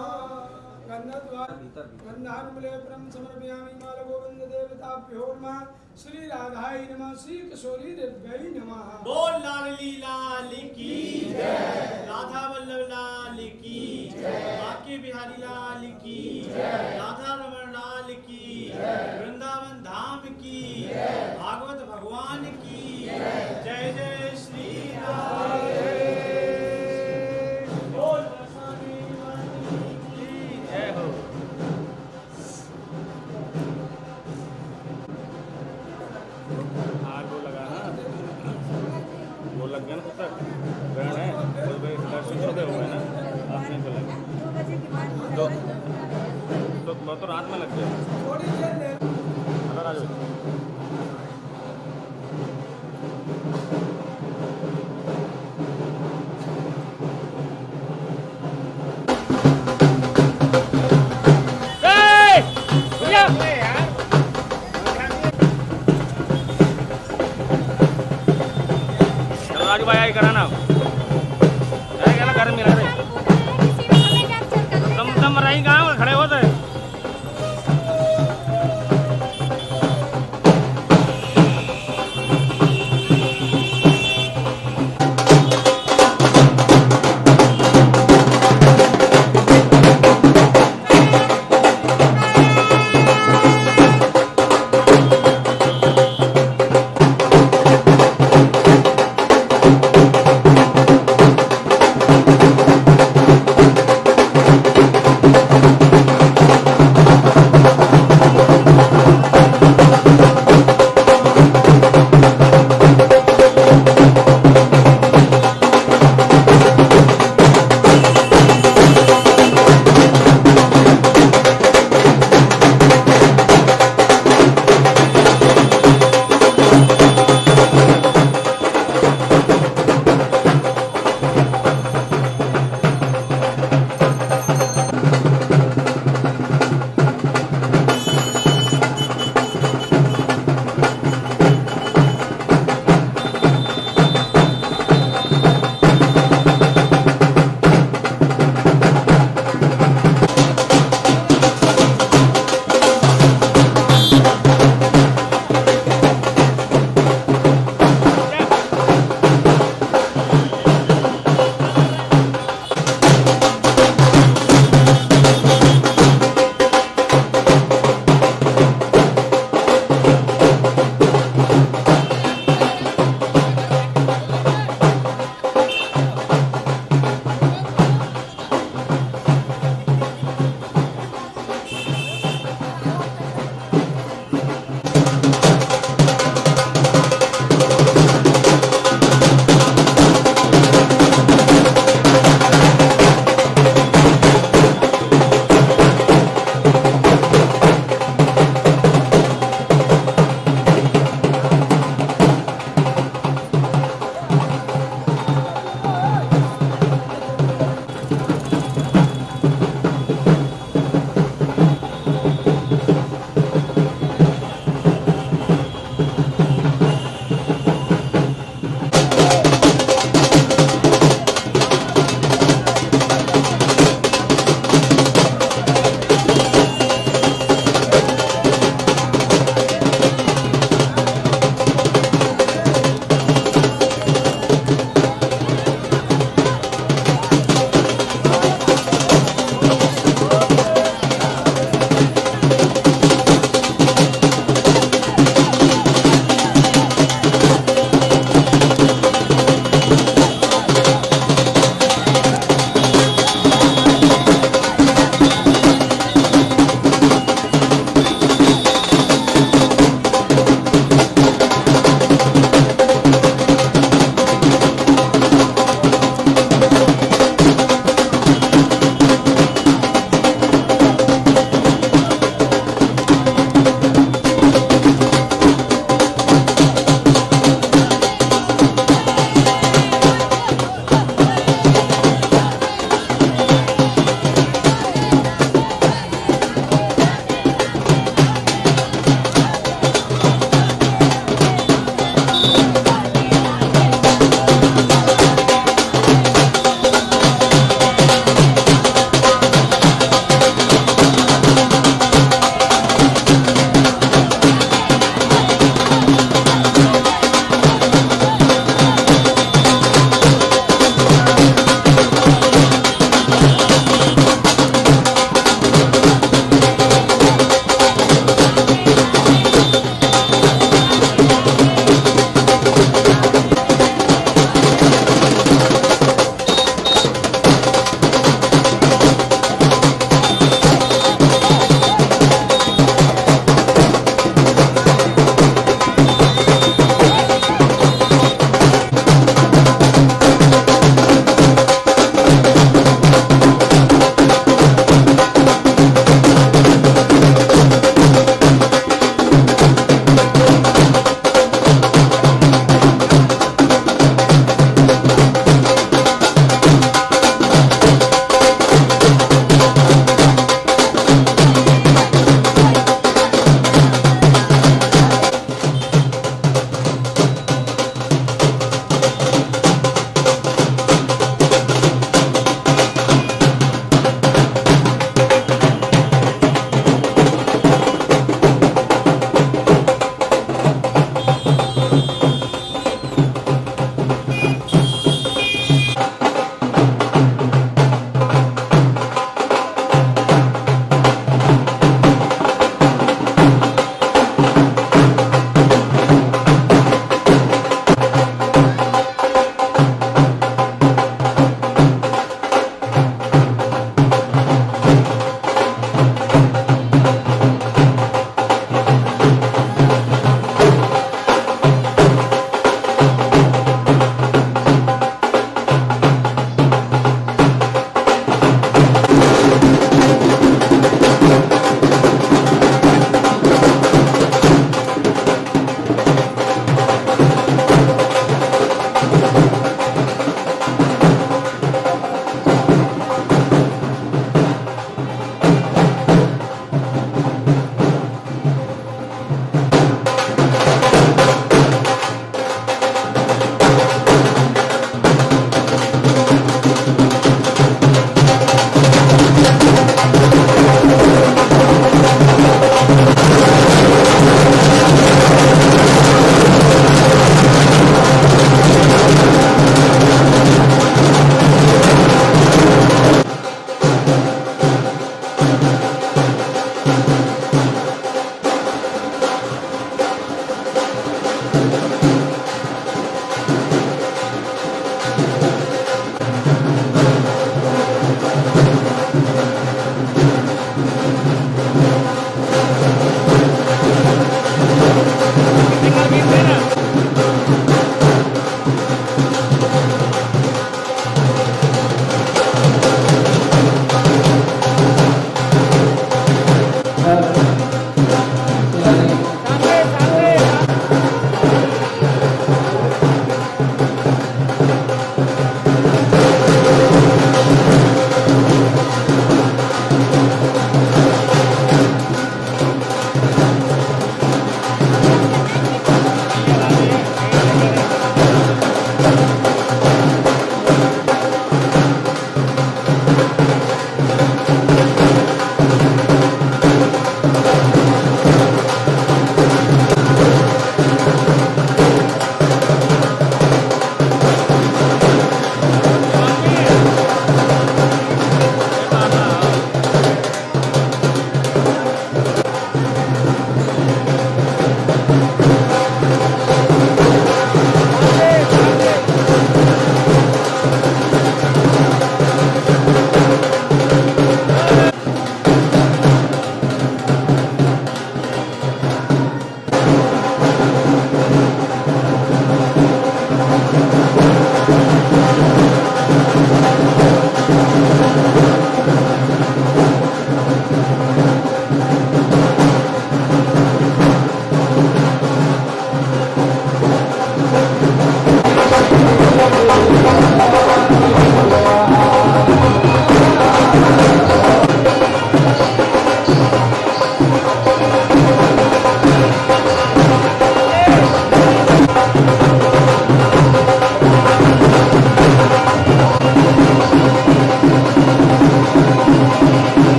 गन्धानुलेपनं समर्पयामि। बालगोविन्ददेवताभ्यो नमः। श्री राधाय नमः। श्री किशोरी देव्यै नमः। बोल लाडली लाल की जय, राधा वल्लभ लाल की जय, बांके बिहारी लाल की जय, राधा रमण लाल की जय, वृंदावन धाम की जय, भागवत भगवान की जय। जय श्री राधे। बोल बरसाने वाली की जय हो। वो लगा ना, वो लग गया ना तब तक ग्रहण है, तो दर्शन तो हो गए ना, आपने तो लगे तो रात में लग गया। राजू राजू भाई आई कराना ना घर में तुम रही कहाँ खड़े होते।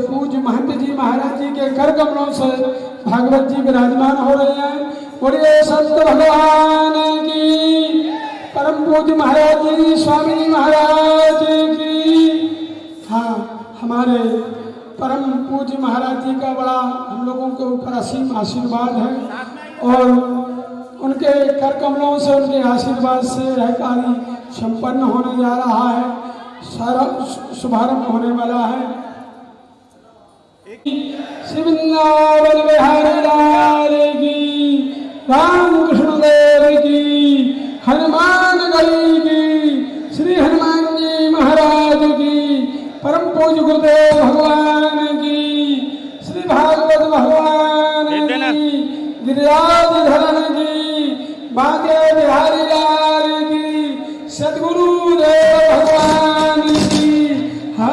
पूज्य महंत जी महाराज जी के कर कमलों से भागवत जी विराजमान हो रहे हैं। बोलिए संत भगवान की, परम पूज्य महाराज जी स्वामी जी महाराज की। हाँ, हमारे परम पूज्य महाराज जी का बड़ा हम लोगों के ऊपर असीम आशीर्वाद है और उनके कर कमलों से, उनके आशीर्वाद से यह कार्य संपन्न होने जा रहा है, सारा शुभारंभ होने वाला है। श्री वृंदावन बिहारी लाल की, रामकृष्ण देव की, हनुमान गढ़ी की, श्री हनुमान जी महाराज की, परम पूज्य गुरुदेव भगवान की, श्री भागवत भगवान की, गिरिराज की, बांके बिहारी लाल की, सद्गुरु देव भगवान